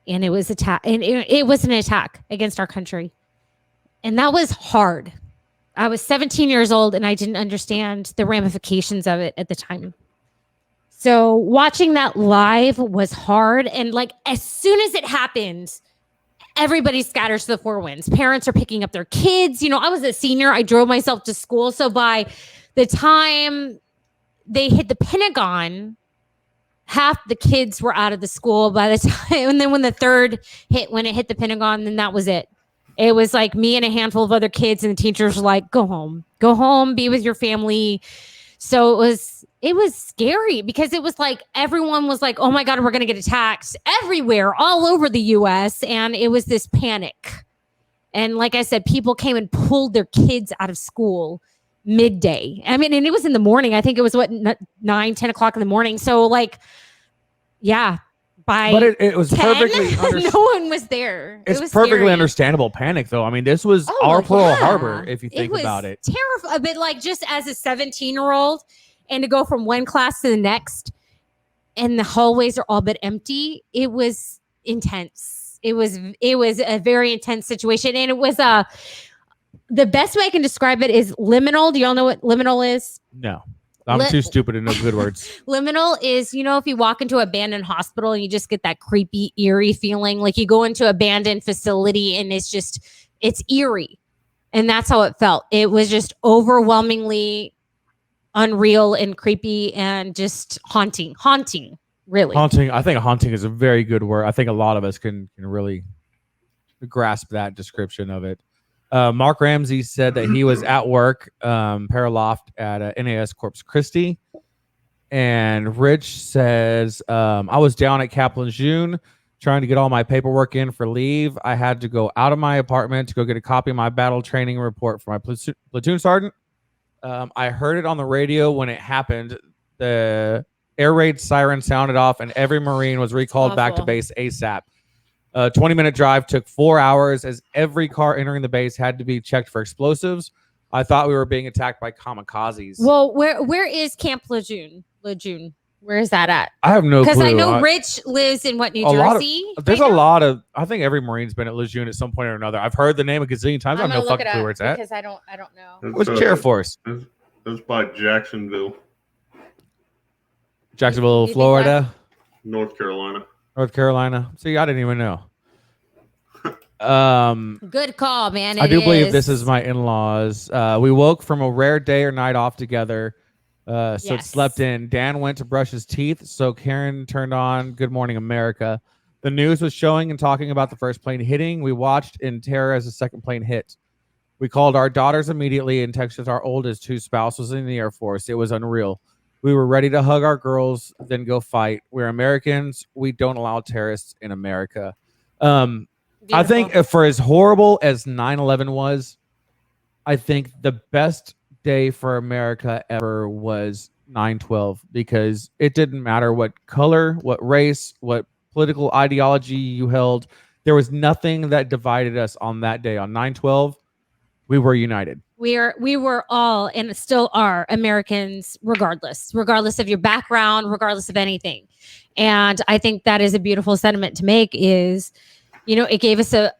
And it was it was an attack against our country. And that was hard. I was 17 years old, and I didn't understand the ramifications of it at the time. So watching that live was hard. And as soon as it happened, everybody scatters to the four winds. Parents are picking up their kids. I was a senior. I drove myself to school. So by the time they hit the Pentagon, half the kids were out of the school by the time. And then when the third hit, when it hit the Pentagon, then that was it. It was like me and a handful of other kids, and the teachers were like, go home, be with your family. So it was scary, because it was like everyone was like, oh my God, we're going to get attacked everywhere, all over the US. And it was this panic. And like I said, people came and pulled their kids out of school midday. I mean, and it was in the morning. I think it was 9, 10 o'clock in the morning. So yeah. But it was 10, perfectly no one was there. It's it was perfectly scary. Understandable panic, though. I mean, this was our Pearl Harbor, if you think about it. Terrifying, but just as a 17-year-old, and to go from one class to the next, and the hallways are all but empty, it was intense. It was a very intense situation, and it was the best way I can describe it is liminal. Do y'all know what liminal is? No. I'm too stupid to know good words. Liminal is, if you walk into an abandoned hospital and you just get that creepy, eerie feeling, like you go into an abandoned facility and it's eerie. And that's how it felt. It was just overwhelmingly unreal and creepy and just haunting, really. Haunting. I think haunting is a very good word. I think a lot of us can really grasp that description of it. Mark Ramsey said that he was at work, Paraloft at NAS Corpus Christi. And Rich says, I was down at Kaplan June trying to get all my paperwork in for leave. I had to go out of my apartment to go get a copy of my battle training report for my platoon sergeant. I heard it on the radio when it happened. The air raid siren sounded off, and every Marine was recalled back to base ASAP. 20-minute drive took 4 hours, as every car entering the base had to be checked for explosives. I thought we were being attacked by kamikazes. Well, where is Camp Lejeune? Where is that at? I have no clue. Because I know Rich lives in New Jersey? There's a lot of. I think every Marine's been at Lejeune at some point or another. I've heard the name a gazillion times. I have no fucking clue where it's at. Because I don't know. What's Chair Force? It's by Jacksonville, Florida, North Carolina. See, I didn't even know. Good call, man. I do believe this is my in-laws. We woke from a rare day or night off together. It slept in. Dan went to brush his teeth, so Karen turned on Good Morning America. The news was showing and talking about the first plane hitting. We watched in terror as the second plane hit. We called our daughters immediately and texted our oldest, whose spouse was in the Air Force. It was unreal. We were ready to hug our girls, then go fight. We're Americans. We don't allow terrorists in America. I think for as horrible as 9/11 was, I think the best day for America ever was 9/12, because it didn't matter what color, what race, what political ideology you held. There was nothing that divided us on that day. On 9/12, we were united. We were all, and still are, Americans, regardless of your background, regardless of anything. And I think that is a beautiful sentiment to make, is, it gave us a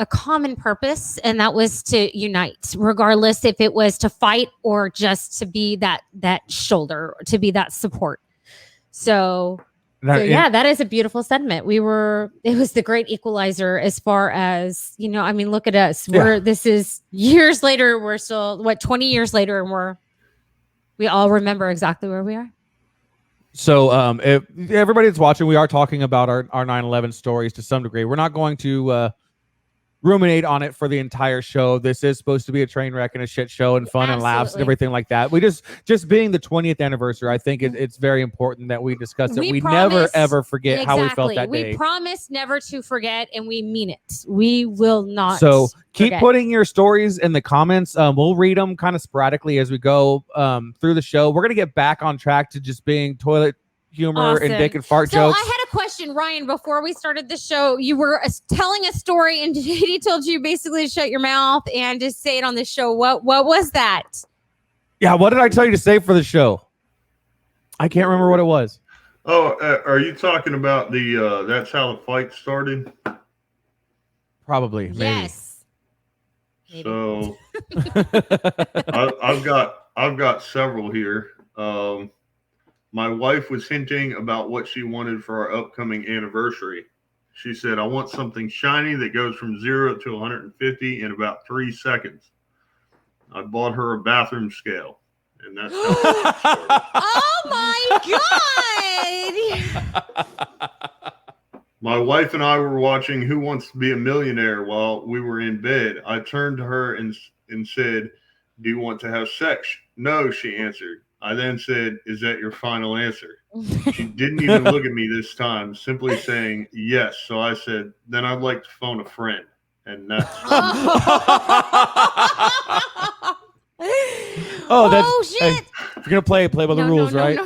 common purpose, and that was to unite, regardless if it was to fight or just to be that shoulder, to be that support. So that is a beautiful sentiment. It was the great equalizer, as far as, look at us. This is years later. We're still 20 years later, and we all remember exactly where we are. So if everybody that's watching, we are talking about our 9/11 stories to some degree. We're not going to ruminate on it for the entire show. This is supposed to be a train wreck and a shit show and fun and laughs and everything like that. We just being the 20th anniversary, I think it's very important that we discuss it. We never ever forget how we felt that day. We promise never to forget, and we mean it. We will not. So keep putting your stories in the comments. We'll read them kind of sporadically as we go through the show. We're gonna get back on track to just being toilet humor and dick and fart jokes. I had a question, Ryan, before we started the show. You were telling a story and he told you basically to shut your mouth and just say it on the show. What was that? Yeah, what did I tell you to say for the show? I can't remember what it was. Oh, are you talking about the that's how the fight started? Probably. Maybe. Yes. So I've got several here. My wife was hinting about what she wanted for our upcoming anniversary. She said, I want something shiny that goes from 0 to 150 in about 3 seconds. I bought her a bathroom scale. And that's how it started. Oh, my God. My wife and I were watching Who Wants to Be a Millionaire while we were in bed. I turned to her and said, do you want to have sex? No, she answered. I then said, is that your final answer? She didn't even look at me this time, simply saying yes. So I said, then I'd like to phone a friend. And that's shit. Hey, if you're gonna play by the rules, right? No.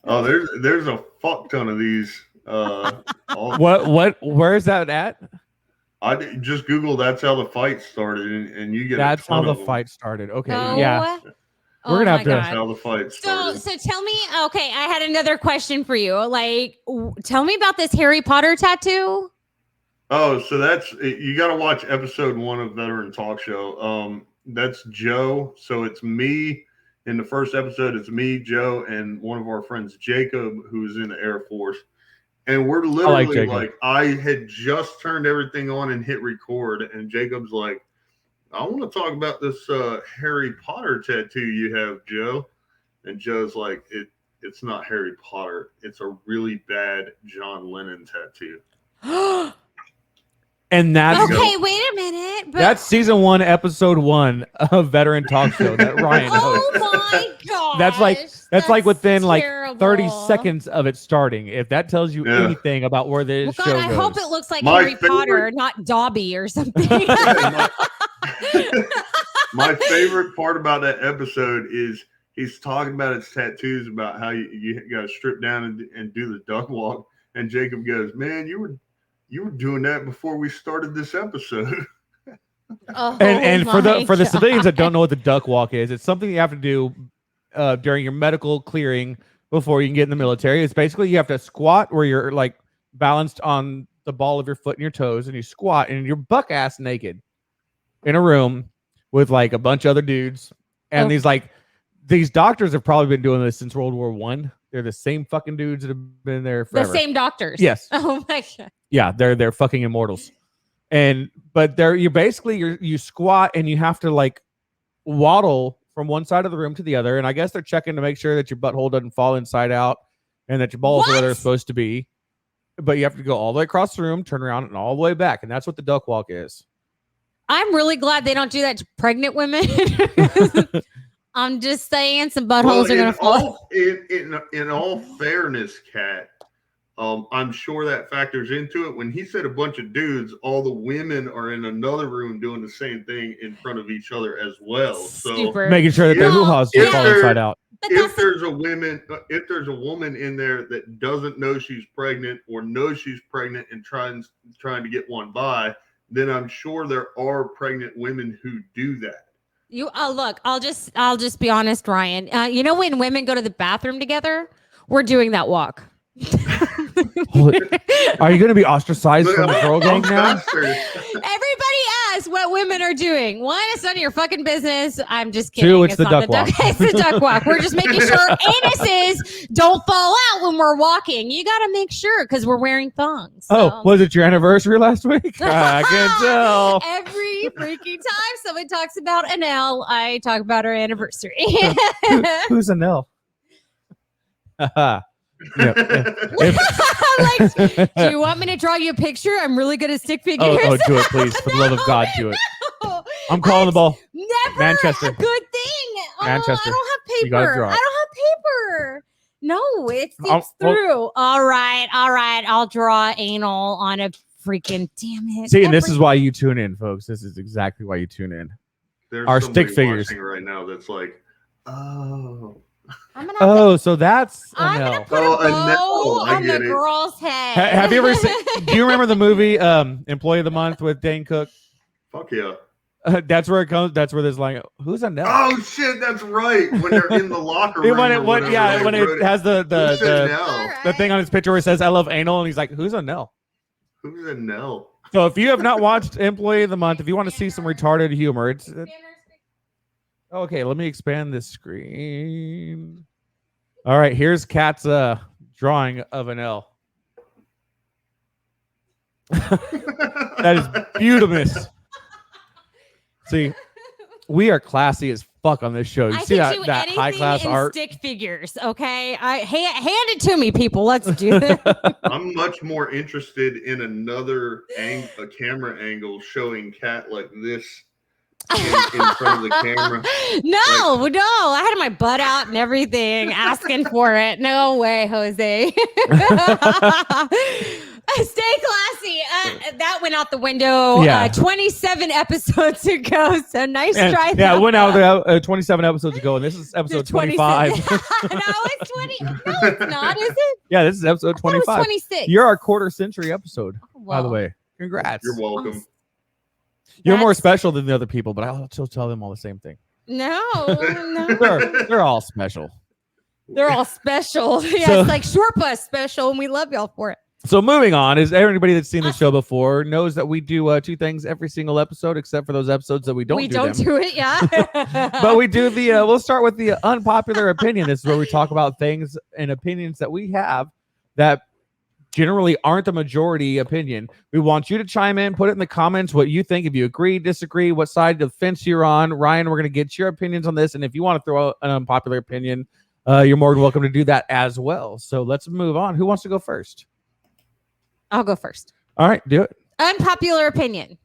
Oh, there's a fuck ton of these. Where is that at? I just Google that's how the fight started, and you get that's how the fight started. Okay, yeah. We're gonna have to. That's how the fight started. So tell me. Okay, I had another question for you. Like, tell me about this Harry Potter tattoo. Oh, so you got to watch episode 1 of Veteran Talk Show. That's Joe. So it's me in the first episode. It's me, Joe, and one of our friends, Jacob, who's in the Air Force. And we're literally like, I had just turned everything on and hit record. And Jacob's like, I want to talk about this Harry Potter tattoo you have, Joe. And Joe's like, it's not Harry Potter. It's a really bad John Lennon tattoo. And that's okay. Wait a minute. That's season 1, episode 1 of Veteran Talk Show that Ryan hosts. Oh my god! That's like within terrible. Like 30 seconds of it starting. If that tells you anything about where this show goes. I hope it looks like Harry Potter, not Dobby or something. My favorite part about that episode is he's talking about his tattoos, about how you got to strip down and do the duck walk. And Jacob goes, "Man, you were doing that before we started this episode." And for the civilians that don't know what the duck walk is, it's something you have to do during your medical clearing before you can get in the military. It's basically you have to squat where you're like balanced on the ball of your foot and your toes, and you squat and you're buck ass naked in a room with like a bunch of other dudes. And these doctors have probably been doing this since World War I. They're the same fucking dudes that have been there forever. The same doctors. Yes. Oh my god. Yeah, they're fucking immortals. But you squat and you have to like waddle from one side of the room to the other. And I guess they're checking to make sure that your butthole doesn't fall inside out and that your balls are where they're supposed to be. But you have to go all the way across the room, turn around, and all the way back. And that's what the duck walk is. I'm really glad they don't do that to pregnant women. I'm just saying some buttholes are going to fall. In all fairness, Kat, I'm sure that factors into it. When he said a bunch of dudes, all the women are in another room doing the same thing in front of each other as well. So making sure that their hoo-ha's fall inside out. If there's a woman in there that doesn't know she's pregnant or knows she's pregnant and trying to get one by, then I'm sure there are pregnant women who do that. Look, I'll just be honest, Ryan. You know when women go to the bathroom together, we're doing that walk. Are you going to be ostracized from the girl gang now? Everybody asks what women are doing. One, it's none of your fucking business. I'm just kidding. Two, it's the duck walk. It's the duck walk. We're just making sure anuses don't fall out when we're walking. You got to make sure because we're wearing thongs. So. Oh, was it your anniversary last week? I can tell. Every freaking time somebody talks about an L, I talk about our anniversary. Who's an L? Yeah. Like, do you want me to draw you a picture? I'm really good at stick figures. Oh, do it, please. For the love of God, do it. No, I'm calling the ball. Never Manchester. a good thing. Manchester. I don't have You gotta paper. draw I it. don't have paper. No, it seeps Well, through. All right. I'll draw anal on a freaking damn it. See, and this is why you tune in, folks. This is exactly why you tune in. There's Our somebody stick figures watching right now that's like, oh. Oh, so that's I'm an gonna L. put a Oh, a bow no, I on the get it. girl's head. Have you ever seen? Do you remember the movie Employee of the Month with Dane Cook? Fuck yeah. That's where it comes. That's where there's like, who's a Nell? Oh shit, that's right. When they're in the locker room. when or it, whatever, yeah, they when wrote it has Who's a Nell? Alright. the thing on his picture where it says "I love anal," and he's like, "Who's a Nell?" Who's a Nell? So if you have not watched Employee of the Month, if you want to see some retarded humor, it's okay. Let me expand this screen. All right, here's Kat's drawing of an L. That is beautiful. See, we are classy as fuck on this show. You I see can do that high class in art? stick figures, okay? Hand it to me, people. Let's do this. I'm much more interested in another a camera angle showing Kat like this in front of the camera. No, I had my butt out and everything, asking for it. No way, Jose. Stay classy. That went out the window 27 episodes ago. So nice try. Yeah, it went out 27 episodes ago, and this is episode 25. No, it's 20. No, it's not, is it? Yeah, this is episode 25. 26. You're our quarter century episode, by the Well, way. Congrats. You're welcome. You're more That's- special than the other people, but I'll still tell them all the same thing. No. They're all special. They're all special. Yeah, So- it's like short bus special, and we love y'all for it. So moving on, is everybody that's seen the show before knows that we do two things every single episode, except for those episodes that we don't do it, yeah. But we do the we'll start with the unpopular opinion. This is where we talk about things and opinions that we have that generally aren't the majority opinion. We want you to chime in, put it in the comments what you think, if you agree, disagree, what side of the fence you're on. Ryan, we're going to get your opinions on this, and if you want to throw out an unpopular opinion, you're more than welcome to do that as well. So let's move on. Who wants to go first? I'll go first. All right, do it. Unpopular opinion.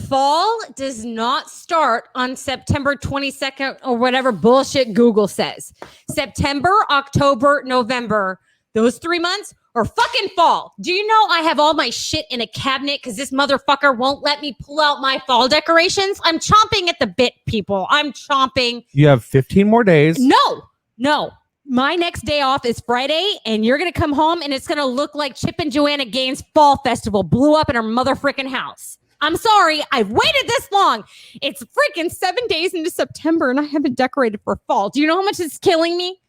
Fall does not start on September 22nd or whatever bullshit Google says. September, October, November, those 3 months are fucking fall. Do you know I have all my shit in a cabinet because this motherfucker won't let me pull out my fall decorations? I'm chomping at the bit, people. I'm chomping. You have 15 more days. No. My next day off is Friday, and you're going to come home, and it's going to look like Chip and Joanna Gaines' Fall Festival blew up in her mother-freaking house. I'm sorry. I've waited this long. It's freaking 7 days into September, and I haven't decorated for fall. Do you know how much it's killing me?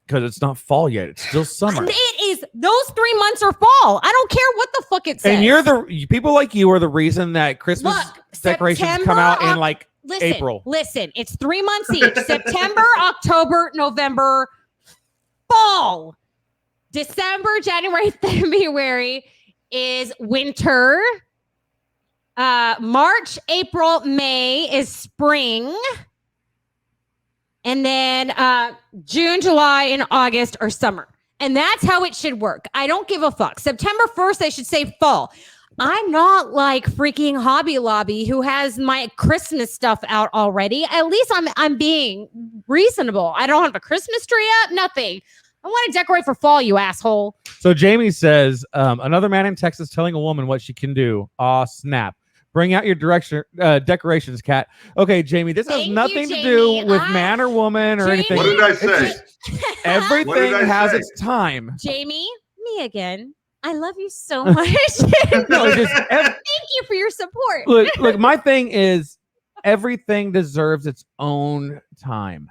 Because it's not fall yet. It's still summer. It is. Those 3 months are fall. I don't care what the fuck it says. And you're people like you are the reason that Christmas decorations September, come out in like April. Listen, it's 3 months each. September, October, November, fall. December, January, February is winter. March, April, May is spring. And then June, July, and August are summer. And that's how it should work. I don't give a fuck. September 1st, I should say fall. I'm not like freaking Hobby Lobby who has my Christmas stuff out already. At least I'm being reasonable. I don't have a Christmas tree up, nothing. I want to decorate for fall, you asshole. So Jamie says, another man in Texas telling a woman what she can do. Aw, snap. Bring out your decorations, Kat. Okay, Jamie, this has nothing to do with man or woman or anything. What did I say? Everything has its time. Jamie, me again. I love you so much. No, thank you for your support. Look, my thing is everything deserves its own time.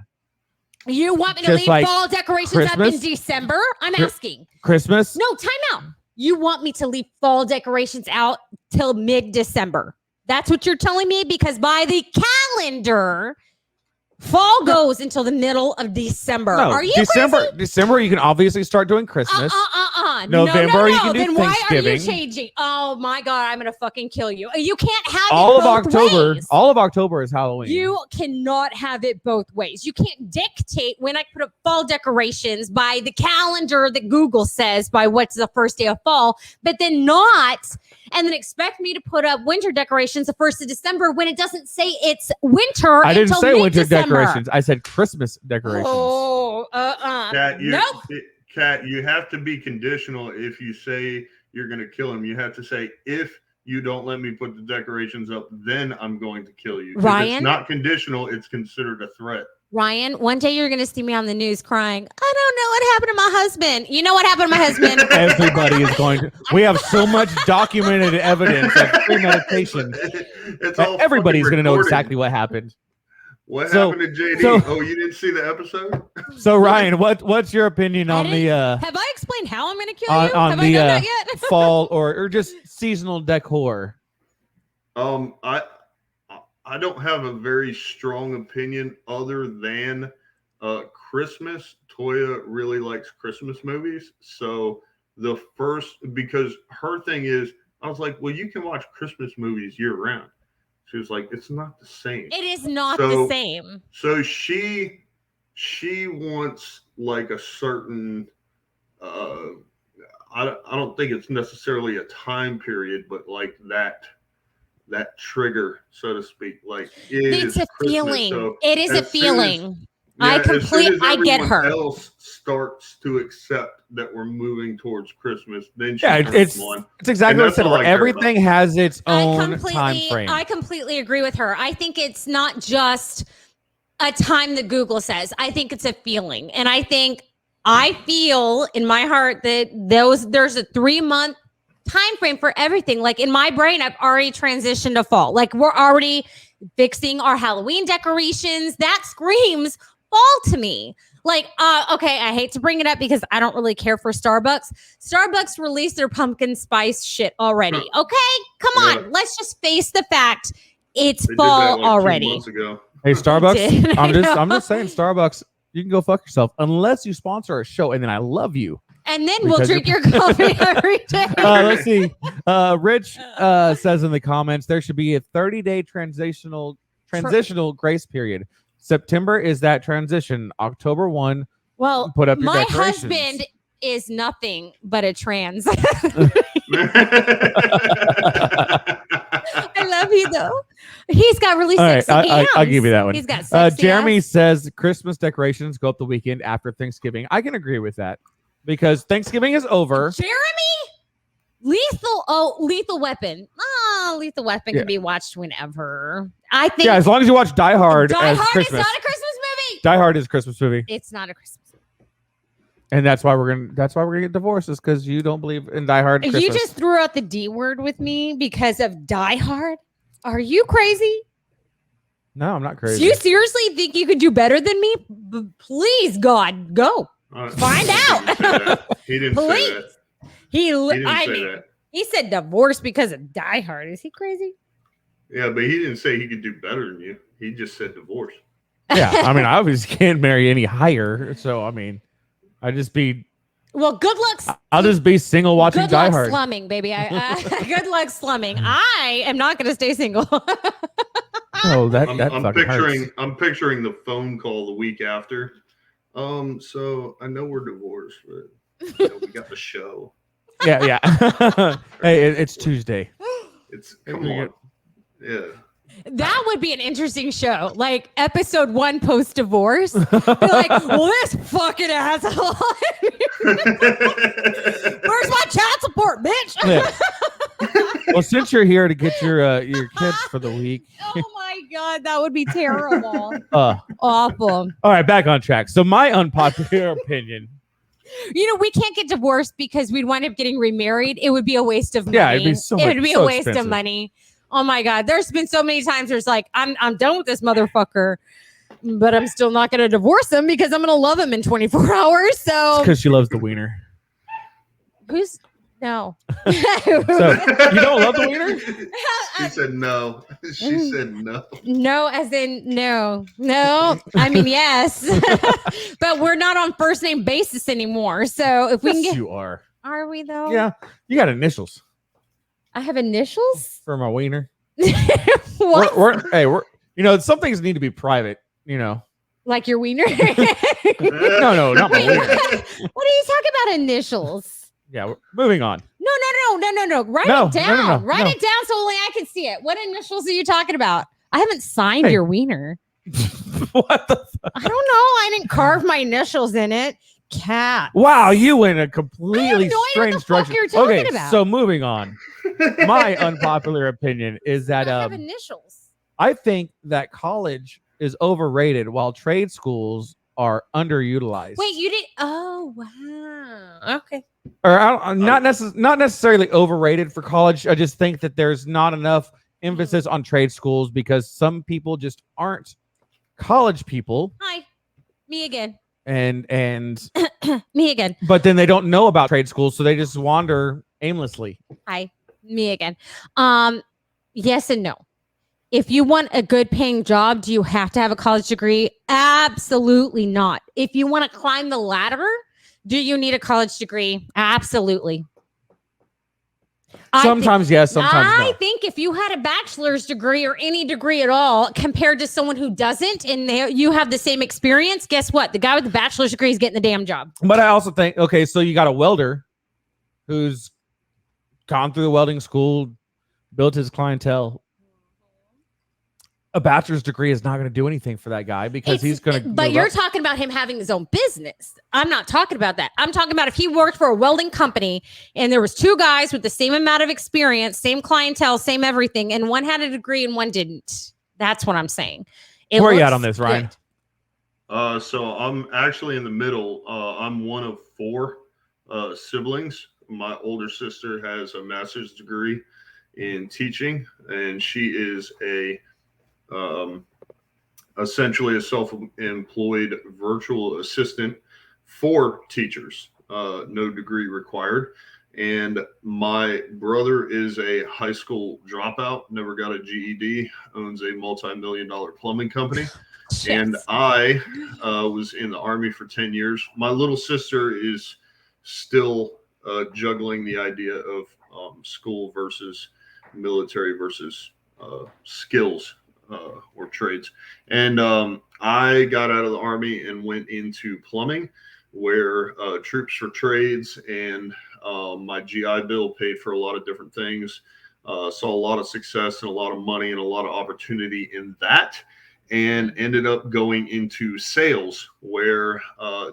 You want me to Just leave like fall decorations Christmas? up in December? I'm asking. Christmas? No, time out. You want me to leave fall decorations out till mid-December? That's what you're telling me? Because by the calendar, fall goes until the middle of December. No, Are you December? crazy? December, you can obviously start doing Christmas. November, you can do Then why are you Thanksgiving. changing? Oh my God, I'm gonna fucking kill you. You can't have All it of both October. ways. All of October is Halloween. You cannot have it both ways. You can't dictate when I put up fall decorations by the calendar that Google says by what's the first day of fall, but then and then expect me to put up winter decorations the 1st of December when it doesn't say it's winter. I didn't say winter mid-December. decorations. I said Christmas decorations. Oh, Kat, you have to be conditional if you say you're going to kill him. You have to say, if you don't let me put the decorations up, then I'm going to kill you. Ryan? If it's not conditional, it's considered a threat. Ryan, one day you're going to see me on the news crying, I don't know what happened to my husband. You know what happened to my husband? Everybody is going to. We have so much documented evidence of premeditation. Everybody's going to know exactly what happened. What happened to JD? You didn't see the episode? So Ryan, what's your opinion on the have I explained how I'm going to kill you? on have the I done that yet? fall or just seasonal decor? I don't have a very strong opinion other than Christmas. Toya really likes Christmas movies. So because her thing is, I was like, well, you can watch Christmas movies year round. She was like, it's not the same. It is not the same. So she wants like a certain, I don't think it's necessarily a time period, but like that trigger, so to speak. Like it's a Christmas, feeling. so it is a feeling. I get her. Else starts to accept that we're moving towards Christmas, then it's exactly what I said. Everything has its own time frame. I completely agree with her. I think it's not just a time that Google says. I think it's a feeling, and I feel in my heart that there's a 3-month time frame for everything. Like in my brain, I've already transitioned to fall. Like we're already fixing our Halloween decorations. That screams fall to me. Like, okay, I hate to bring it up because I don't really care for Starbucks. Starbucks released their pumpkin spice shit already. Okay, come on. Let's just face the fact it's fall already. 2 months ago. Hey, Starbucks. I'm just saying, Starbucks, you can go fuck yourself unless you sponsor a show, and then I love you. And then we'll drink your coffee every day. Let's see. Rich says in the comments there should be a 30-day transitional grace period. September is that transition. October 1. Well, put up your my decorations. husband is nothing but a trans. I love you though. He's got really sexy hands. I'll give you that one. He's got sexy Jeremy hands. says Christmas decorations go up the weekend after Thanksgiving. I can agree with that because Thanksgiving is over. Jeremy, Lethal Weapon. Lethal Weapon can be watched whenever. I think. Yeah, as long as you watch Die Hard. Die as Hard Christmas. is not a Christmas movie. Die Hard is a Christmas movie. It's not a Christmas movie. And that's why we're gonna get divorced, is because you don't believe in Die Hard. You just threw out the D word with me because of Die Hard. Are you crazy? No, I'm not crazy. Do you seriously think you could do better than me? Please, God, go find out. He didn't say that. He didn't say that. He said divorce because of Die Hard. Is he crazy? Yeah, but he didn't say he could do better than you. He just said divorce. Yeah, I mean, I obviously can't marry any higher. So, I mean, I'd just be... Well, good luck. I'll just be single watching good Die luck Hard. Slumming, baby. Good luck slumming. I am not going to stay single. Oh, that I'm fucking hurts. I'm picturing the phone call the week after. So I know we're divorced, but we got the show. Yeah. Hey, it's Tuesday. Come on. Yeah. That would be an interesting show. Like episode 1 post-divorce. Be like, well, this fucking asshole. Where's my child support, bitch? Yeah. Well, since you're here to get your kids for the week. Oh my God, that would be terrible. Awful. All right, back on track. So my unpopular opinion. You know, we can't get divorced because we'd wind up getting remarried. It would be a waste of money. Yeah, it'd be so a waste expensive. of money. Oh my God. There's been so many times there's like, I'm done with this motherfucker, but I'm still not going to divorce him because I'm going to love him in 24 hours. So because she loves the wiener. No. So you don't love the wiener? She said no. She said no. No, as in no. I mean, yes, but we're not on first name basis anymore. So if we can Yes, get, you are. Are we though? Yeah, you got initials I have initials. for my wiener. What? We're some things need to be private. Like your wiener? No, not my wiener. What are you talking about? Initials? Yeah, moving on. No. Write No, it down. no, Write no. it down so only I can see it. What initials are you talking about? I haven't signed your wiener. What the? I don't know. I didn't carve my initials in it. Cat. Wow, you went a I have completely no idea strange what the fuck direction. you're talking Okay, about. so moving on. My unpopular opinion is that I have initials. I think that college is overrated while trade schools are underutilized. Wait, you didn't? Oh, wow. Okay. Or not necessarily overrated for college. I just think that there's not enough emphasis on trade schools because some people just aren't college people. Hi, me again. And Me again. but then they don't know about trade schools, so they just wander aimlessly. Hi, me again. Yes and no. If you want a good paying job, do you have to have a college degree? Absolutely not. If you want to climb the ladder, do you need a college degree? Absolutely. Sometimes yes, sometimes no. I think if you had a bachelor's degree or any degree at all compared to someone who doesn't and you have the same experience, guess what? The guy with the bachelor's degree is getting the damn job. But I also think, okay, so you got a welder who's gone through the welding school, built his clientele. A bachelor's degree is not going to do anything for that guy because he's going to. But you're talking about him having his own business. I'm not talking about that. I'm talking about if he worked for a welding company and there was two guys with the same amount of experience, same clientele, same everything, and one had a degree and one didn't. That's what I'm saying. Where are you at on this, Ryan? So I'm actually in the middle. I'm one of 4 siblings. My older sister has a master's degree in teaching, and she is essentially a self-employed virtual assistant for teachers, no degree required. And my brother is a high school dropout, never got a GED, owns a multi-million-dollar plumbing company. Yes. And I was in the Army for 10 years. My little sister is still juggling the idea of school versus military versus skills or trades. And I got out of the Army and went into plumbing, where troops for trades and my GI Bill paid for a lot of different things. Saw a lot of success and a lot of money and a lot of opportunity in that, and ended up going into sales, where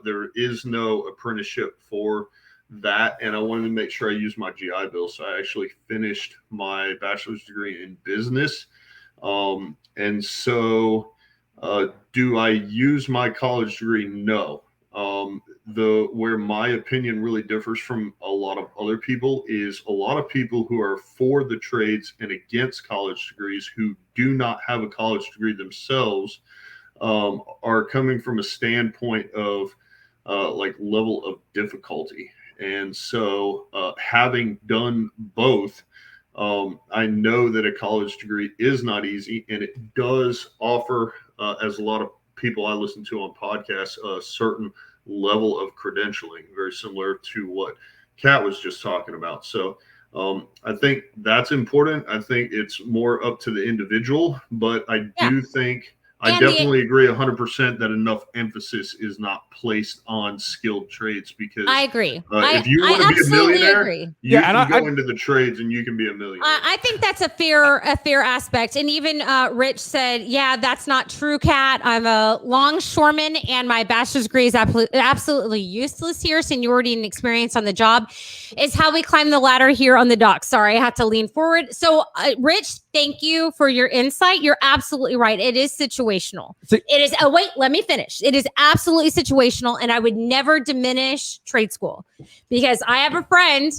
there is no apprenticeship for that. And I wanted to make sure I used my GI Bill. So I actually finished my bachelor's degree in business. And so do I use my college degree? No. Where my opinion really differs from a lot of other people is a lot of people who are for the trades and against college degrees, who do not have a college degree themselves, are coming from a standpoint of like level of difficulty. And so having done both, I know that a college degree is not easy, and it does offer, as a lot of people I listen to on podcasts, a certain level of credentialing, very similar to what Kat was just talking about. So I think that's important. I think it's more up to the individual, but I do think I definitely agree 100% that enough emphasis is not placed on skilled trades, because I agree. If you want to be a millionaire, you can go into the trades and you can be a millionaire. I think that's a fair aspect. And even Rich said, yeah, that's not true, Kat. I'm a longshoreman and my bachelor's degree is absolutely useless here. Seniority and experience on the job is how we climb the ladder here on the dock. Sorry, I had to lean forward. So Rich, thank you for your insight. You're absolutely right. It is situational. It is. Oh, wait, let me finish. It is absolutely situational. And I would never diminish trade school, because I have a friend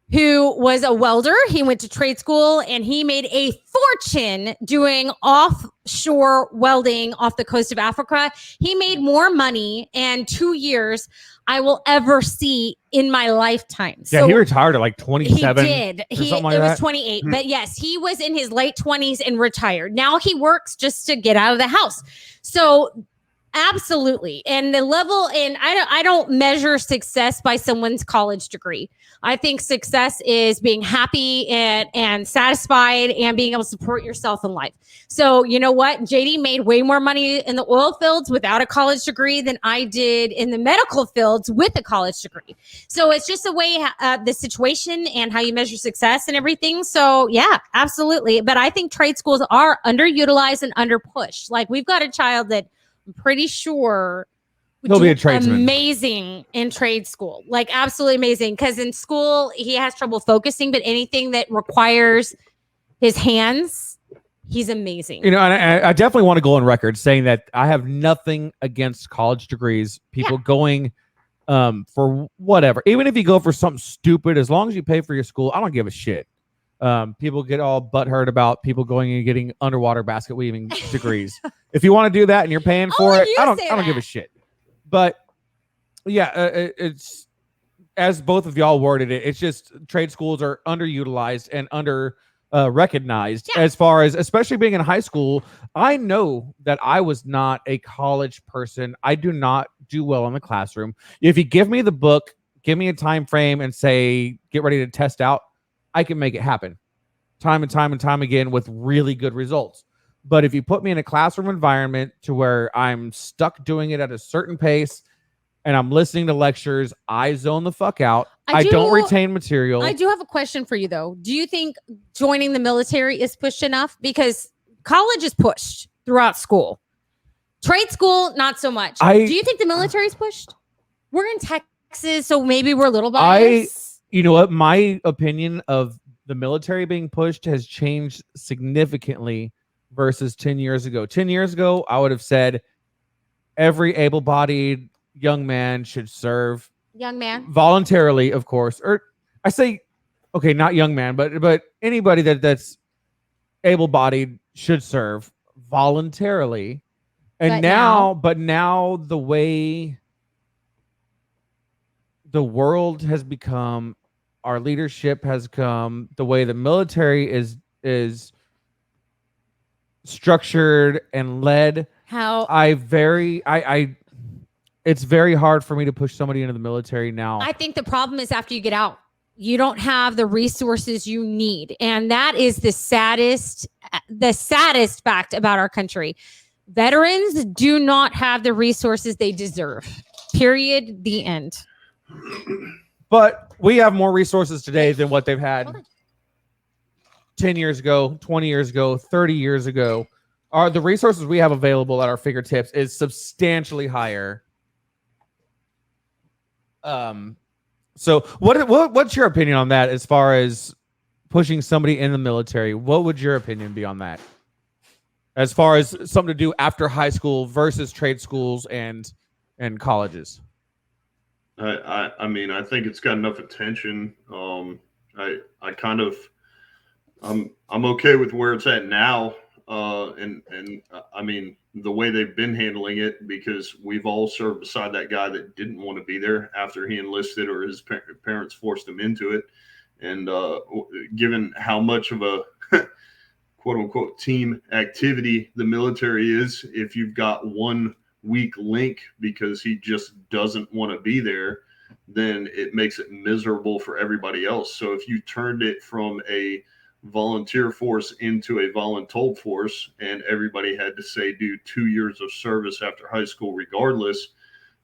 who was a welder. He went to trade school and he made a fortune doing offshore welding off the coast of Africa. He made more money in 2 years I will ever see in my lifetime. Yeah, so he retired at like 27. He did. It was 28. But yes, he was in his late 20s and retired. Now he works just to get out of the house. So Absolutely. And the level, and I don't measure success by someone's college degree. I think success is being happy and satisfied and being able to support yourself in life. So you know what? JD made way more money in the oil fields without a college degree than I did in the medical fields with a college degree. So it's just a way, the situation and how you measure success and everything. So yeah, absolutely. But I think trade schools are underutilized and underpushed. Like we've got a child that I'm pretty sure he'll be a tradesman. Amazing in trade school, like absolutely amazing. Because in school he has trouble focusing, but anything that requires his hands, he's amazing. You know, and I definitely want to go on record saying that I have nothing against college degrees. People going for whatever, even if you go for something stupid, as long as you pay for your school, I don't give a shit. People get all butthurt about people going and getting underwater basket weaving degrees. If you want to do that and you're paying for it, I don't give a shit. But yeah, it's as both of y'all worded it. It's just trade schools are underutilized and under recognized as far as, especially being in high school. I know that I was not a college person. I do not do well in the classroom. If you give me the book, give me a time frame and say, get ready to test out, I can make it happen time and time and time again with really good results. But if you put me in a classroom environment to where I'm stuck doing it at a certain pace and I'm listening to lectures, I zone the fuck out. I don't retain material. I do have a question for you, though. Do you think joining the military is pushed enough? Because college is pushed throughout school. Trade school, not so much. Do you think the military is pushed? We're in Texas, so maybe we're a little biased. You know what? My opinion of the military being pushed has changed significantly versus 10 years ago. 10 years ago, I would have said every able-bodied young man should serve. Young man. Voluntarily, of course. Or I say, okay, not young man, but anybody that's able-bodied should serve voluntarily. And now the way the world has become, our leadership has come, the way the military is structured and led. It's very hard for me to push somebody into the military now. I think the problem is after you get out, you don't have the resources you need. And that is the saddest fact about our country. Veterans do not have the resources they deserve. Period. The end. But we have more resources today than what they've had 10 years ago, 20 years ago, 30 years ago. The resources we have available at our fingertips is substantially higher. So what's your opinion on that as far as pushing somebody in the military? What would your opinion be on that? As far as something to do after high school versus trade schools and colleges? I mean, I think it's got enough attention. I'm okay with where it's at now. And I mean, the way they've been handling it, because we've all served beside that guy that didn't want to be there after he enlisted or his parents forced him into it. And given how much of a quote unquote team activity the military is, if you've got one weak link because he just doesn't want to be there, then it makes it miserable for everybody else. So if you turned it from a volunteer force into a voluntold force and everybody had to say do 2 years of service after high school regardless,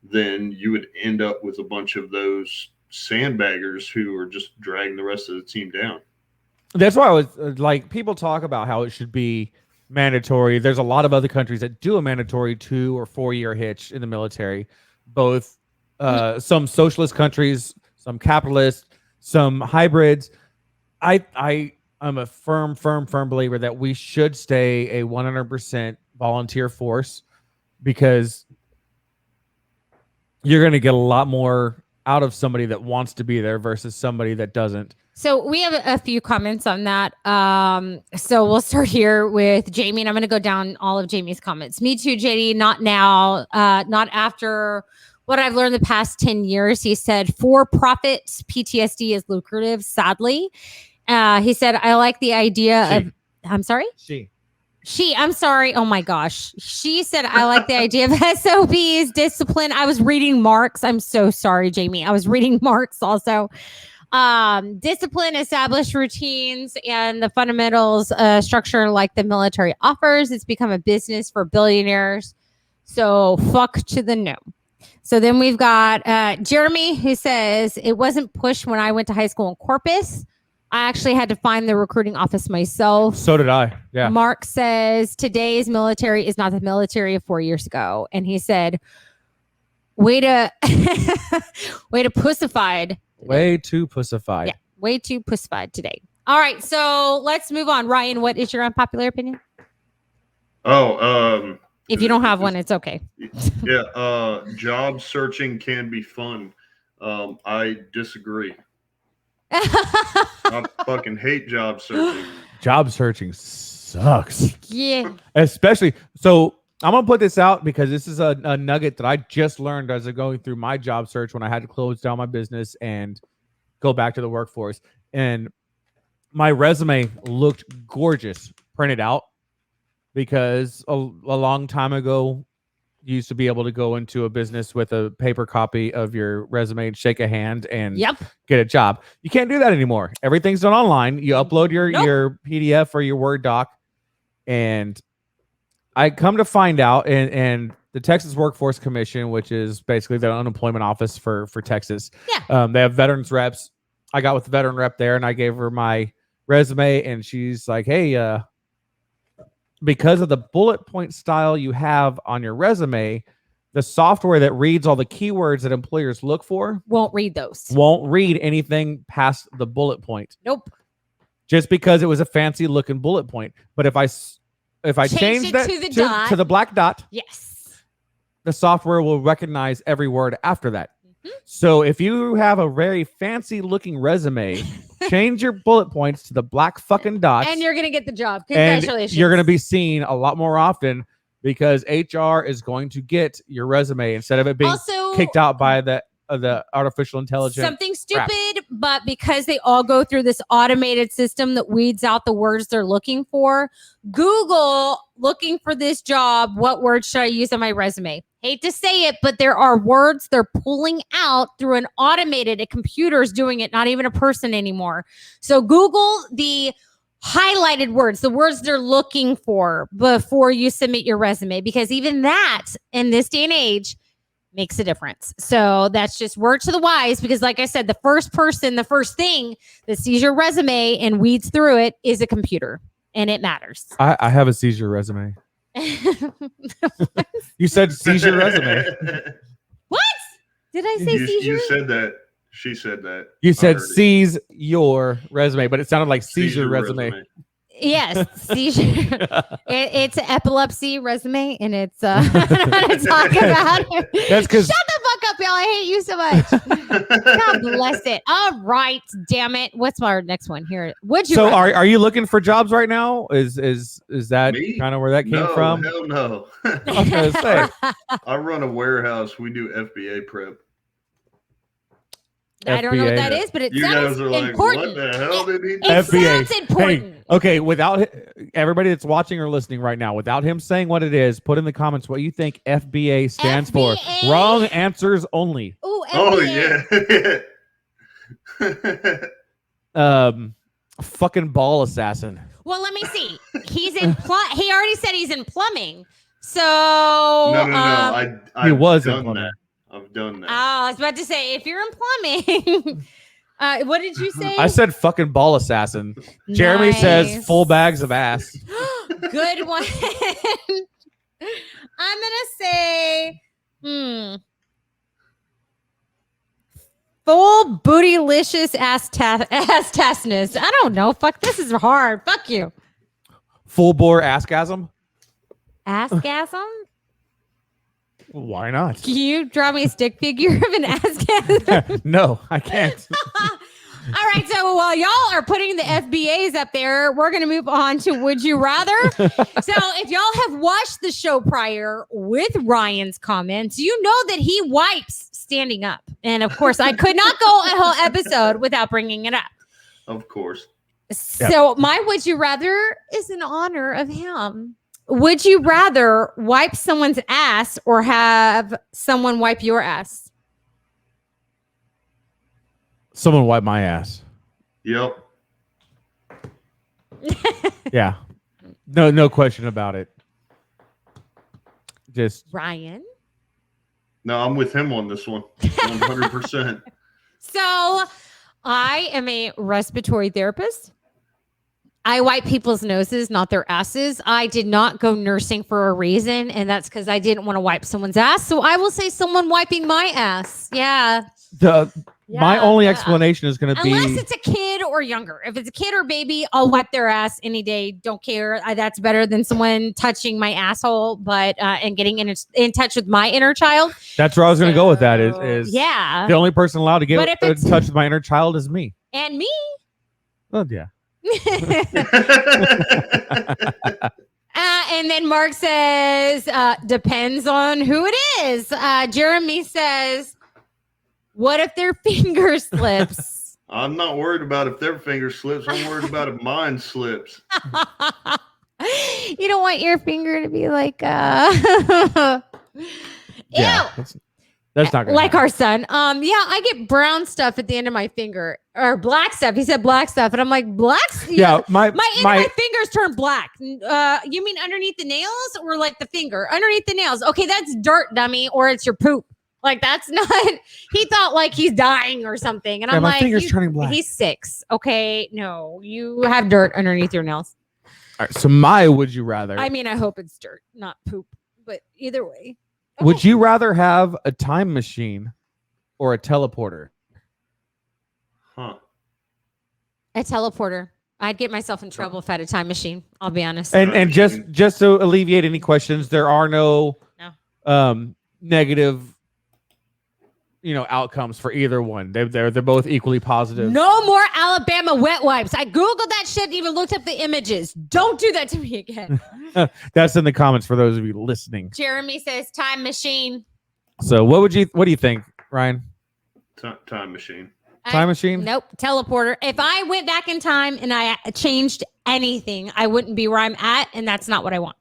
then you would end up with a bunch of those sandbaggers who are just dragging the rest of the team down. That's why I was like, people talk about how it should be mandatory. There's a lot of other countries that do a mandatory 2 or 4 year hitch in the military, both some socialist countries, some capitalist, some hybrids. I'm a firm believer that we should stay a 100% volunteer force, because you're going to get a lot more out of somebody that wants to be there versus somebody that doesn't. So we have a few comments on that. So we'll start here with Jamie, and I'm going to go down all of Jamie's comments. Me too, JD. Not now. Not after what I've learned the past 10 years. He said, for profit PTSD is lucrative, sadly. He said, I like the idea of... I'm sorry? I'm sorry. Oh my gosh. She said, I like the idea of SOBs, discipline. I was reading Marx. I'm so sorry, Jamie. I was reading Marx also. Discipline, established routines, and the fundamentals structure like the military offers. It's become a business for billionaires. So fuck to the no. So then we've got Jeremy, who says, it wasn't pushed when I went to high school in Corpus. I actually had to find the recruiting office myself. So did I. Yeah. Mark says today's military is not the military of 4 years ago. And he said, way to pussified. Way too pussified. Yeah, way too pussified today. All right, so let's move on. Ryan, what is your unpopular opinion? If you don't have one, it's okay. Yeah, job searching can be fun. I disagree. I fucking hate job searching. Job searching sucks. Yeah. Especially, so I'm going to put this out because this is a nugget that I just learned as I'm going through my job search when I had to close down my business and go back to the workforce. And my resume looked gorgeous printed out because a long time ago, you used to be able to go into a business with a paper copy of your resume and shake a hand and get a job. You can't do that anymore. Everything's done online. You upload your PDF or your Word doc. And I come to find out, and the Texas Workforce Commission, which is basically the unemployment office for Texas, they have veterans reps. I got with the veteran rep there, and I gave her my resume, and she's like, hey, because of the bullet point style you have on your resume, the software that reads all the keywords that employers look for won't read those. Won't read anything past the bullet point. Nope. Just because it was a fancy looking bullet point. But if I change that to the black dot, yes, the software will recognize every word after that. So if you have a very fancy looking resume, change your bullet points to the black fucking dots. And you're going to get the job. Congratulations. And you're going to be seen a lot more often because HR is going to get your resume instead of it being kicked out by the artificial intelligence. Something stupid, but because they all go through this automated system that weeds out the words they're looking for, Google looking for this job, what words should I use on my resume? Hate to say it, but there are words they're pulling out through an automated, a computer's doing it, not even a person anymore. So Google the highlighted words, the words they're looking for before you submit your resume, because even that in this day and age makes a difference. So that's just word to the wise, because like I said, the first thing that sees your resume and weeds through it is a computer, and it matters. I have a seizure resume. You said seizure resume. What? Did I say seizure? You said that. She said that. You said seize your resume, but it sounded like seizure resume. Yes, seizure. It's an epilepsy resume, and it's I don't want to talk about it. That's because shut the fuck up, y'all. I hate you so much. God bless it. All right, damn it. What's my next one here? Are you looking for jobs right now? Is that kind of where that came from? Hell no. I was gonna say. I run a warehouse. We do FBA prep. I don't know what that is, but it sounds important. What the hell did he do? It sounds important. Hey, okay, without everybody that's watching or listening right now, without him saying what it is, put in the comments what you think FBA stands for. Wrong answers only. Ooh, FBA. Oh, yeah. Fucking ball assassin. Well, let me see. He's in he already said he's in plumbing. So No. He was in plumbing. I've done that. I was about to say, if you're in plumbing, what did you say? I said fucking ball assassin. Nice. Jeremy says full bags of ass. Good one. I'm gonna say, full bootylicious ass-tasness. I don't know. Fuck, this is hard. Fuck you. Full bore assgasm. Assgasm. Why not? Can you draw me a stick figure of an assgasm? No, I can't. All right, so while y'all are putting the FBAs up there, we're going to move on to Would You Rather. So if y'all have watched the show prior with Ryan's comments, you know that he wipes standing up. And of course, I could not go a whole episode without bringing it up. Of course. So my would you rather is in honor of him. Would you rather wipe someone's ass or have someone wipe your ass? Someone wipe my ass. Yep. Yeah. No question about it. Just Ryan. No, I'm with him on this one. 100%. So I am a respiratory therapist. I wipe people's noses, not their asses. I did not go nursing for a reason, and that's because I didn't want to wipe someone's ass. So I will say someone wiping my ass. Yeah. My only explanation is going to be unless it's a kid or younger. If it's a kid or baby, I'll wipe their ass any day. Don't care. That's better than someone touching my asshole, but and getting in touch with my inner child. That's where I was going to go with that. Is yeah. The only person allowed to get in touch with my inner child is me. And me. Oh yeah. And then Mark says, depends on who it is. Jeremy says, what if their finger slips? I'm not worried about if their finger slips. I'm worried about if mine slips. You don't want your finger to be like, yeah, ew. That's not gonna like happen. our son. Yeah, I get brown stuff at the end of my finger or black stuff. He said black stuff, and I'm like, black. Yeah, my fingers turn black. You mean underneath the nails or like the finger? Underneath the nails. Okay, that's dirt, dummy, or it's your poop. Like that's not. He thought like he's dying or something, and I'm my like, finger's turning black. He's 6. Okay, no, you have dirt underneath your nails. All right, so my would you rather? I mean, I hope it's dirt, not poop, but either way. Would you rather have a time machine or a teleporter? Huh. A teleporter. I'd get myself in trouble if I had a time machine. I'll be honest. And just to alleviate any questions, there are no negative, outcomes for either one. They're both equally positive. No more Alabama wet wipes. I googled that shit and even looked up the images. Don't do that to me again. That's in the comments for those of you listening. Jeremy says time machine. So what do you think, Ryan? Time machine. Time machine? Nope. Teleporter. If I went back in time and I changed anything, I wouldn't be where I'm at, and that's not what I want.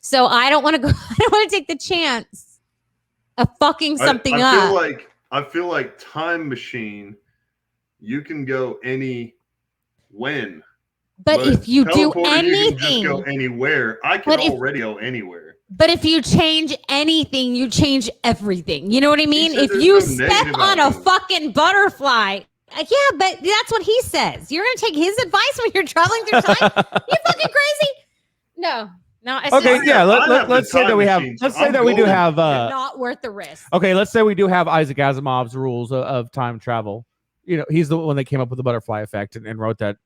So I don't want to go. I don't want to take the chance of fucking something up. I feel like time machine, you can go when. But if you do anything, you can just go anywhere. I can already go anywhere. But if you change anything, you change everything. You know what I mean? If you step on a fucking butterfly, yeah, but that's what he says. You're gonna take his advice when you're traveling through time? You fucking crazy? No. Okay, yeah. Let's say that we have. Let's say that we do have. Not worth the risk. Okay, let's say we do have Isaac Asimov's rules of time travel. He's the one that came up with the butterfly effect and wrote that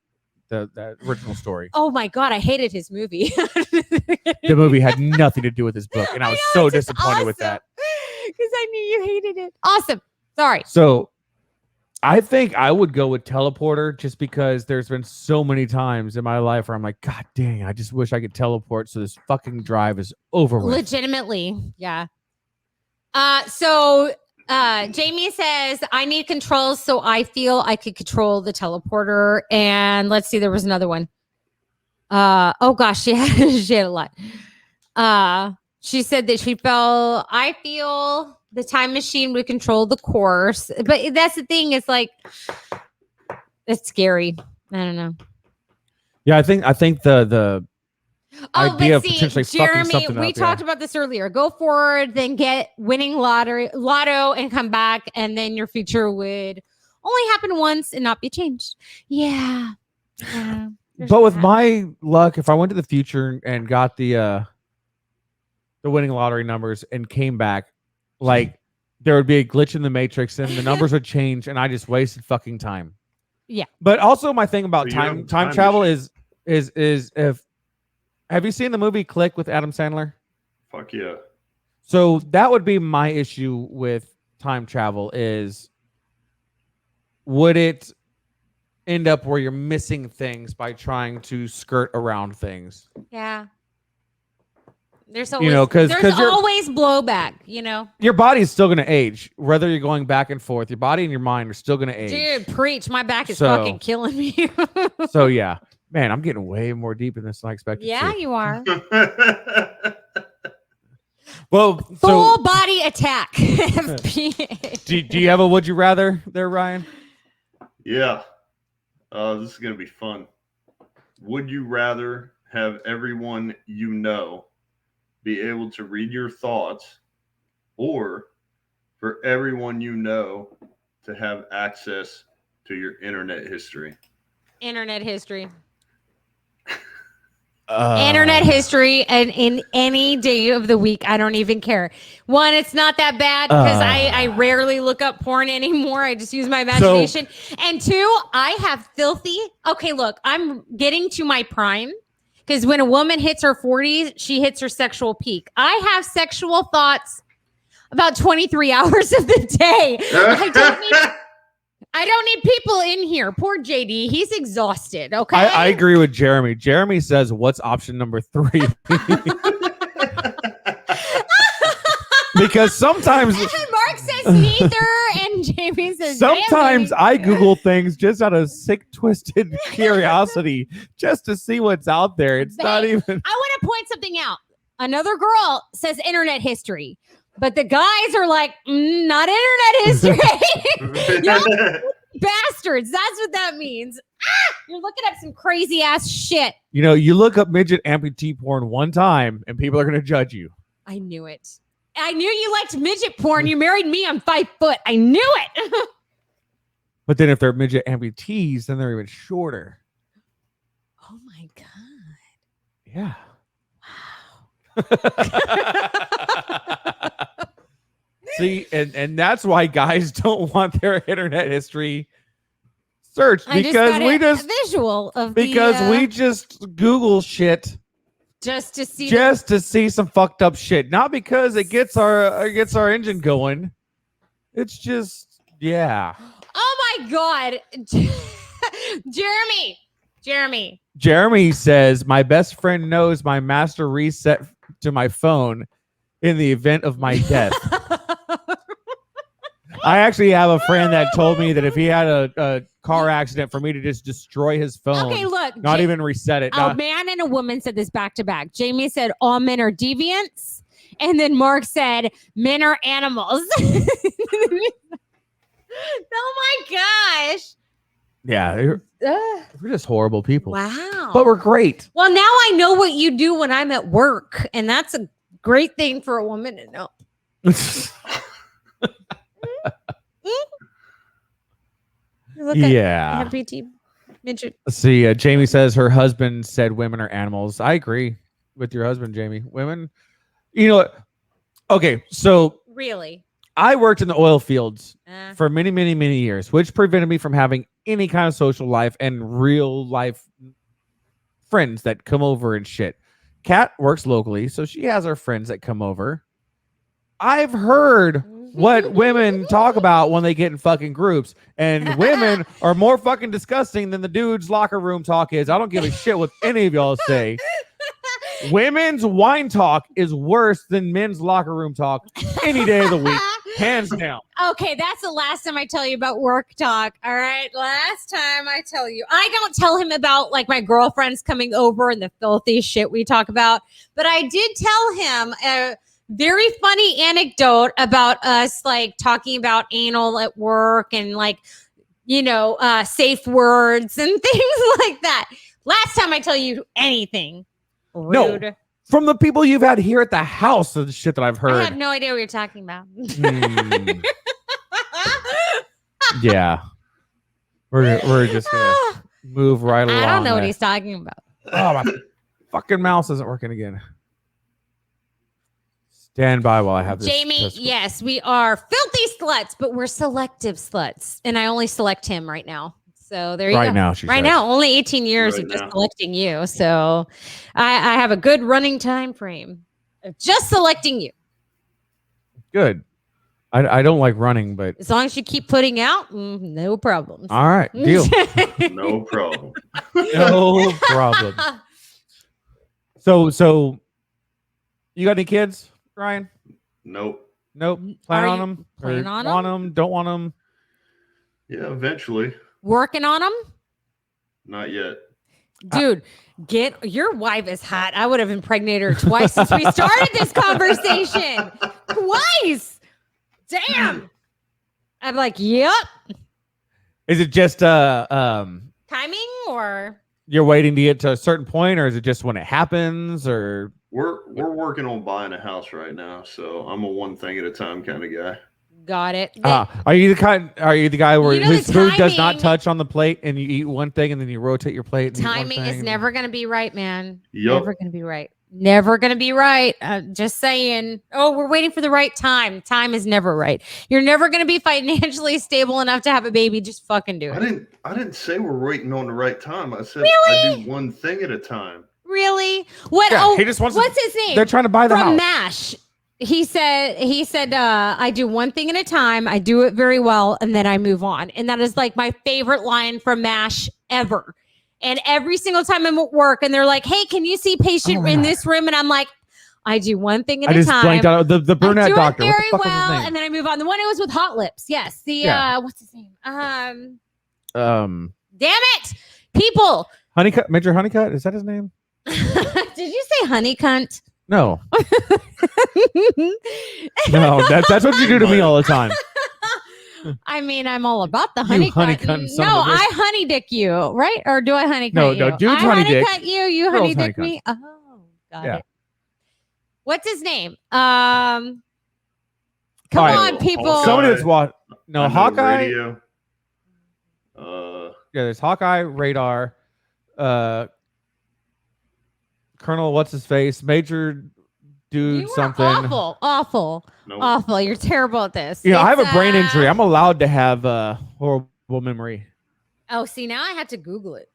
original story. Oh my god, I hated his movie. The movie had nothing to do with his book, and I was so disappointed with that because I knew you hated it. Awesome. Sorry. So, I think I would go with teleporter just because there's been so many times in my life where I'm like, God dang, I just wish I could teleport so this fucking drive is over with. Legitimately, yeah. So Jamie says, I need controls so I feel I could control the teleporter. And let's see, there was another one. Oh gosh, she had a lot. She said that I feel the time machine would control the course. But that's the thing, it's like, it's scary. I don't know. Yeah, I think the idea of potentially fucking something up. We talked about this earlier. Go forward, then get winning lotto and come back, and then your future would only happen once and not be changed. Yeah. But with my luck, if I went to the future and got the winning lottery numbers and came back, like there would be a glitch in the matrix and the numbers would change, and I just wasted fucking time. Yeah. But also my thing about time travel is if have you seen the movie Click with Adam Sandler? Fuck yeah. So that would be my issue with time travel is would it end up where you're missing things by trying to skirt around things? Yeah. There's always, You know, because there's always blowback, you know. your body's still going to age, whether you're going back and forth. Your body and your mind are still going to age. Dude, preach. My back is So- fucking killing me. So yeah, man, I'm getting way more deep in this than I expected. Yeah, to. you are. Well, Full body attack. do you have a would you rather there, Ryan? Yeah. This is going to be fun. Would you rather have everyone you know be able to read your thoughts, or for everyone you know to have access to your internet history? Internet history. Internet history, and in any day of the week, I don't even care. One, it's not that bad because I rarely look up porn anymore. I just use my imagination. And two, I have filthy. Okay, look, I'm getting to my prime because when a woman hits her 40s, she hits her sexual peak. I have sexual thoughts about 23 hours of the day. I don't need people in here. Poor JD. He's exhausted. Okay. I agree with Jeremy. Jeremy says, what's option number 3? Because sometimes Mark says neither, and Jamie says sometimes I Google things just out of sick, twisted curiosity just to see what's out there. It's not even. I want to point something out. Another girl says internet history, but the guys are like, not internet history. Y'all bastards. That's what that means. You're looking up some crazy ass shit. You know, you look up midget amputee porn one time and people are going to judge you. I knew it. I knew you liked midget porn. You married me. I'm 5 foot. I knew it. But then if they're midget amputees, then they're even shorter. Oh my God. Yeah. See, and that's why guys don't want their internet history searched, because we just visual of we just Google shit just to see some fucked up shit, not because it gets our engine going. It's just Oh my God. Jeremy says my best friend knows my master reset to my phone in the event of my death. I actually have a friend that told me that if he had a car accident, for me to just destroy his phone. Okay, look. Not even reset it. A man and a woman said this back to back. Jamie said all men are deviants. And then Mark said men are animals. Oh my gosh. Yeah, we're just horrible people. Wow. But we're great. Well, now I know what you do when I'm at work. And that's a great thing for a woman to know. Yeah. PT midget. See, Jamie says her husband said women are animals. I agree with your husband, Jamie. Women, you know what? Okay, so Really? I worked in the oil fields for many, many, many years, which prevented me from having any kind of social life and real life friends that come over and shit. Kat works locally, so she has her friends that come over. I've heard what women talk about when they get in fucking groups, and women are more fucking disgusting than the dudes' locker room talk is. I don't give a shit what any of y'all say. Women's wine talk is worse than men's locker room talk any day of the week, hands down. Okay, that's the last time I tell you about work talk. All right, last time I tell you. I don't tell him about like my girlfriends coming over and the filthy shit we talk about, but I did tell him a very funny anecdote about us like talking about anal at work and like, you know, safe words and things like that. Last time I tell you anything. Rude. No, from the people you've had here at the house, the shit that I've heard. I have no idea what you're talking about. Yeah, we're just gonna move right along. I don't know what he's talking about. Oh, my fucking mouse isn't working again. Stand by while I have this. Jamie, yes, we are filthy sluts, but we're selective sluts, and I only select him right now. So there you go. Right now, right now, only 18 years Right of just now. selecting you. So I have a good running time frame of just selecting you. Good. I don't like running, but As long as you keep putting out, no problems. all right, deal. No problem. No problem. So You got any kids, Ryan? Nope. Nope. Plan on them? Plan on want them? Don't want them? Yeah, eventually. Working on them? Not yet. Dude, your wife is hot. I would have impregnated her twice since we started this conversation. Twice. Damn. I'm like, yep. Is it just Timing or you're waiting to get to a certain point, or is it just when it happens, or We're working on buying a house right now, so I'm a one thing at a time kind of guy. got it? are you the guy where You know, whose the food does not timing- touch on the plate and you eat one thing and then you rotate your plate? And eat one Timing thing is and- never going to be right, man. Yup. Never going to be right. Never going to be right. Just saying. Oh, we're waiting for the right time. Time is never right. You're never going to be financially stable enough to have a baby. Just fucking do it. I didn't say we're waiting on the right time. I said Really? I do one thing at a time. Really? What? Yeah, Oh, he just wants what's his name? They're trying to buy the From house. MASH. He said, I do one thing at a time. I do it very well. And then I move on. And that is like my favorite line from MASH ever. And every single time I'm at work and they're like, hey, can you see patient in this room? And I'm like, I do one thing at I a just time. blanked out the I brunette do doctor. it What very the fuck was well. his name? And then I move on. The one who was with Hot Lips. Yes. What's his name? Damn it. People. Honeycutt, Major Honeycutt, is that his name? Did you say honey cunt? No. No, that's what you do to me all the time. I mean, I'm all about the honey honey cunt. cunt son No, of a bitch. I honey dick you, right? Or do I honey No, cunt no, you? dudes I honey dick. cut you, you Girls honey honey dick cunt. me. Oh, got Yeah. it. What's his name? Come All right. on, people. Hawkeye. Somebody that's watched. No, I know Hawkeye. Radio. Yeah, there's Hawkeye, Radar, Colonel, what's his face, Major Dude, You are something. awful. Nope. You're terrible at this. You know, I have It's, a brain injury. I'm allowed to have a horrible memory. Oh, see, now I have to Google it.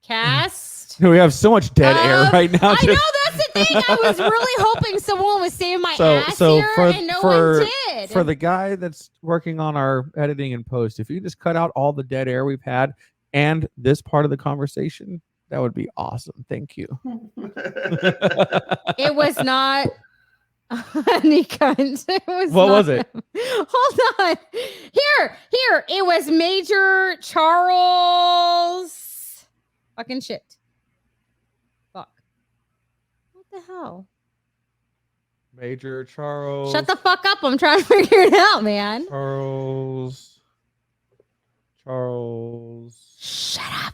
Cast. We have so much dead air right now. I know that's the thing. I was really hoping someone would save my ass So here, and no one did. for the guy that's working on our editing and post, if you just cut out all the dead air we've had and this part of the conversation, that would be awesome. Thank you. It was not honey cunt. It was What not was it? him. Hold on. Here. It was Major Charles. Fucking shit. Fuck. What the hell? Major Charles. Shut the fuck up. I'm trying to figure it out, man. Charles. Shut up.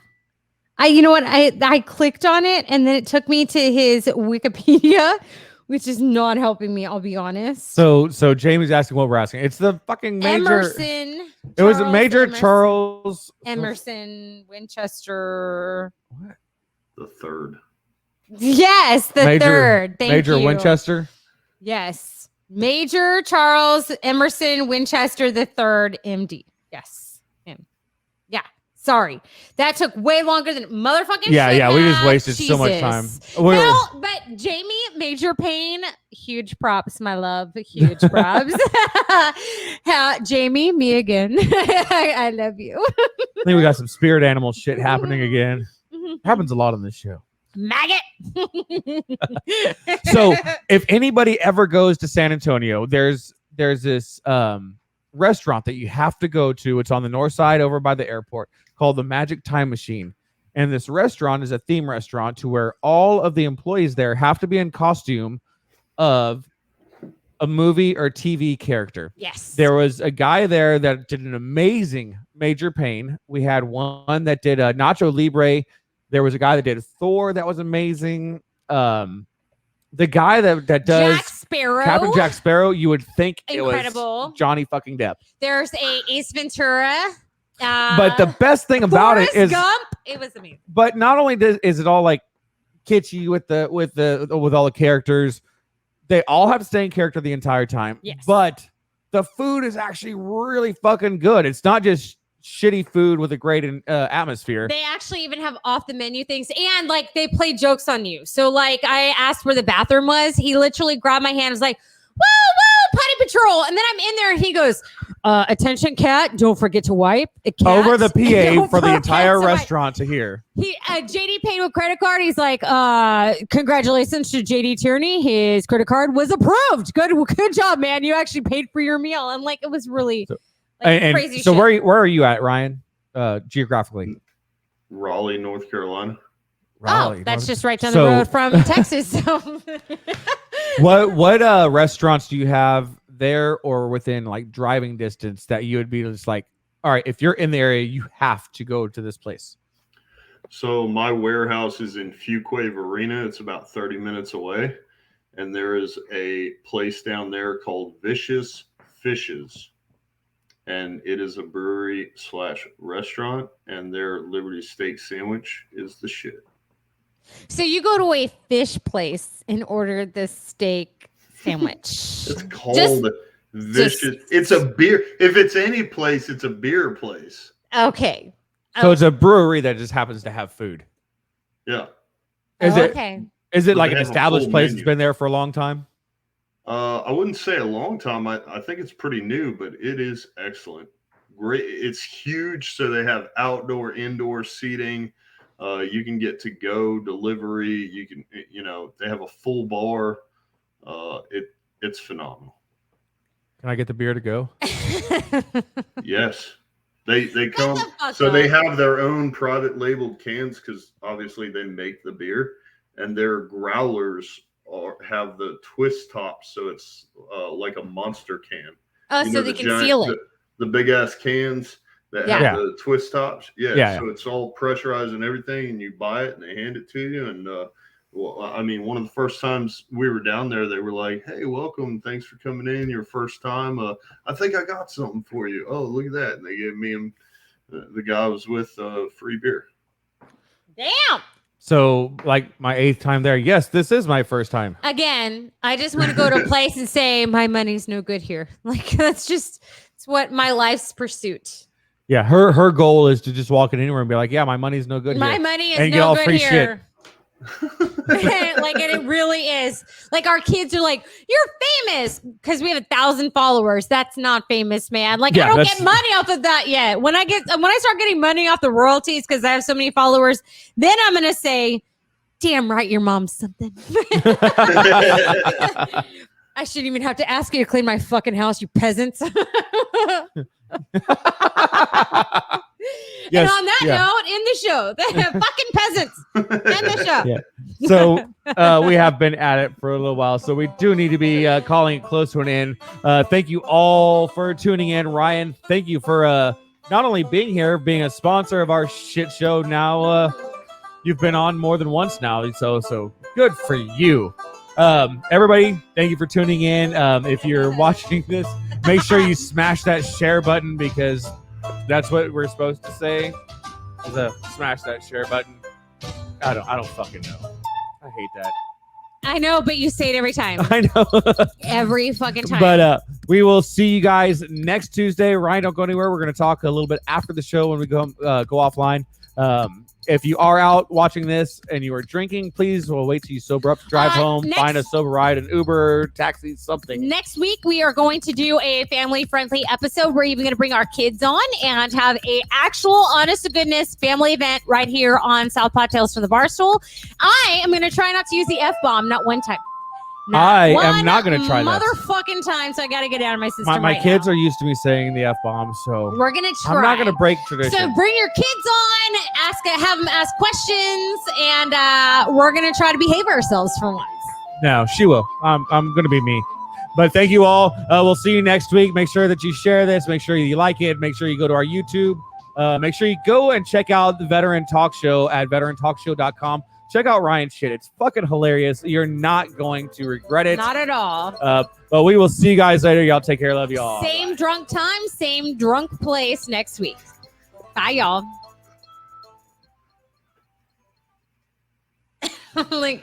You know what? I clicked on it and then it took me to his Wikipedia, which is not helping me, I'll be honest. So Jamie's asking what we're asking. It's the fucking Major. Emerson. It was Charles Major Emerson. Charles. Emerson Winchester. What? The third. Yes, the Major- third. Thank Major you. Winchester. Yes. Major Charles Emerson Winchester the third, MD. Yes. Him. Yeah. Sorry. That took way longer than motherfucking Yeah, should yeah. We just have. wasted so much time. Jesus. We're- No, but Jamie, Major Payne, huge props, my love. Huge props. Jamie, me again. I love you. I think we got some spirit animal shit happening again. Happens a lot on this show. Maggot. So if anybody ever goes to San Antonio, there's this restaurant that you have to go to. It's on the north side over by the airport called the Magic Time Machine. And this restaurant is a theme restaurant to where all of the employees there have to be in costume of a movie or TV character. Yes. There was a guy there that did an amazing Major Payne. We had one that did Nacho Libre. There was a guy that did Thor that was amazing. The guy that does Jack Sparrow. Captain Jack Sparrow, you would think Incredible. it was Johnny fucking Depp. There's a Ace Ventura. But the best thing about Forrest it is, Gump. It was amazing. but not only is it all like kitschy with all the characters, they all have to stay in character the entire time. Yes. But the food is actually really fucking good. It's not just shitty food with a great atmosphere. They actually even have off the menu things, and like they play jokes on you. So like I asked where the bathroom was. He literally grabbed my hand and was like, "Woo, woo, potty patrol!" And then I'm in there, and he goes, Attention, cat! Don't forget to wipe. Cat, over the PA don't for the forget entire to wipe. restaurant to hear. JD paid with credit card. He's like, congratulations to JD Tierney. His credit card was approved. Good job, man. You actually paid for your meal. And like, it was really crazy. So shit. where are you at, Ryan? Geographically, Raleigh, North Carolina. Raleigh, that's North- just right down So- the road from Texas. So. What restaurants do you have there or within like driving distance that you would be just like, all right, if you're in the area, you have to go to this place? So my warehouse is in Fuquay Arena. It's about 30 minutes away. And there is a place down there called Vicious Fishes. And it is a brewery / restaurant. And their Liberty Steak sandwich is the shit. So you go to a fish place and order the steak sandwich. It's called Vicious. It's a beer. If it's any place, it's a beer place. Okay. So it's a brewery that just happens to have food. Yeah. Is okay. it like They an have a established full place menu. that's been there for a long time? I wouldn't say a long time. I think it's pretty new, but it is excellent. Great. It's huge. So they have outdoor, indoor seating. You can get to go delivery. You can, they have a full bar. It's phenomenal. Can I get the beer to go? Yes. They come. the fuck So they up. have their own private labeled cans because obviously they make the beer, and their growlers have the twist tops. So it's like a monster can. Oh, You so know, they the can giant- seal it. The big ass cans that Yeah. have the twist tops. Yeah. Yeah. So it's all pressurized and everything, and you buy it and they hand it to you. And one of the first times we were down there, they were like, "Hey, welcome. Thanks for coming in. Your first time. I think I got something for you. Oh, look at that." And they gave me and the guy I was with free beer. Damn. So like my 8th time there. Yes, this is my first time. Again, I just want to go to a place and say my money's no good here. Like it's what my life's pursuit. Yeah, her goal is to just walk in anywhere and be like, yeah, my money's no good My here. money is And get no all good free here. Like, and it really is. Like, our kids are like, "You're famous," because we have 1,000 followers. That's not famous, man. Like, Yeah, I don't that's- get money off of that yet. When I start getting money off the royalties because I have so many followers, then I'm gonna say, "Damn right, your mom's something." I shouldn't even have to ask you to clean my fucking house, you peasants. Yes, and on that yeah. note, in the show, the fucking peasants. End the show. Yeah. So we have been at it for a little while, so we do need to be calling it close to an end. Thank you all for tuning in. Ryan, thank you for not only being here, being a sponsor of our shit show. Now you've been on more than once now, so good for you. Everybody, thank you for tuning in. If you're watching this, make sure you smash that share button because that's what we're supposed to say. Is smash that share button. I don't fucking know. I hate that. I know, but you say it every time. I know. Every fucking time. But we will see you guys next Tuesday. Ryan, don't go anywhere. We're going to talk a little bit after the show when we go offline. If you are out watching this and you are drinking, please wait till you sober up to drive home. Find a sober ride, an Uber, taxi, something. Next week, we are going to do a family-friendly episode. We're even going to bring our kids on and have a actual, honest-to-goodness family event right here on Southpaw Tales from the Barstool. I am going to try not to use the F-bomb, not one time. I am not going to try that. Motherfucking time, so I got to get it out of my system My right kids now. are used to me saying the F-bomb, so We're going to try. I'm not going to break tradition. So bring your kids on, have them ask questions, and we're going to try to behave ourselves for once. No, she will. I'm going to be me. But thank you all. We'll see you next week. Make sure that you share this. Make sure you like it. Make sure you go to our YouTube. Make sure you go and check out the Veteran Talk Show at veterantalkshow.com. Check out Ryan's shit. It's fucking hilarious. You're not going to regret it. Not at all. But we will see you guys later. Y'all take care. Love you all. Same drunk time, same drunk place next week. Bye, y'all. Like,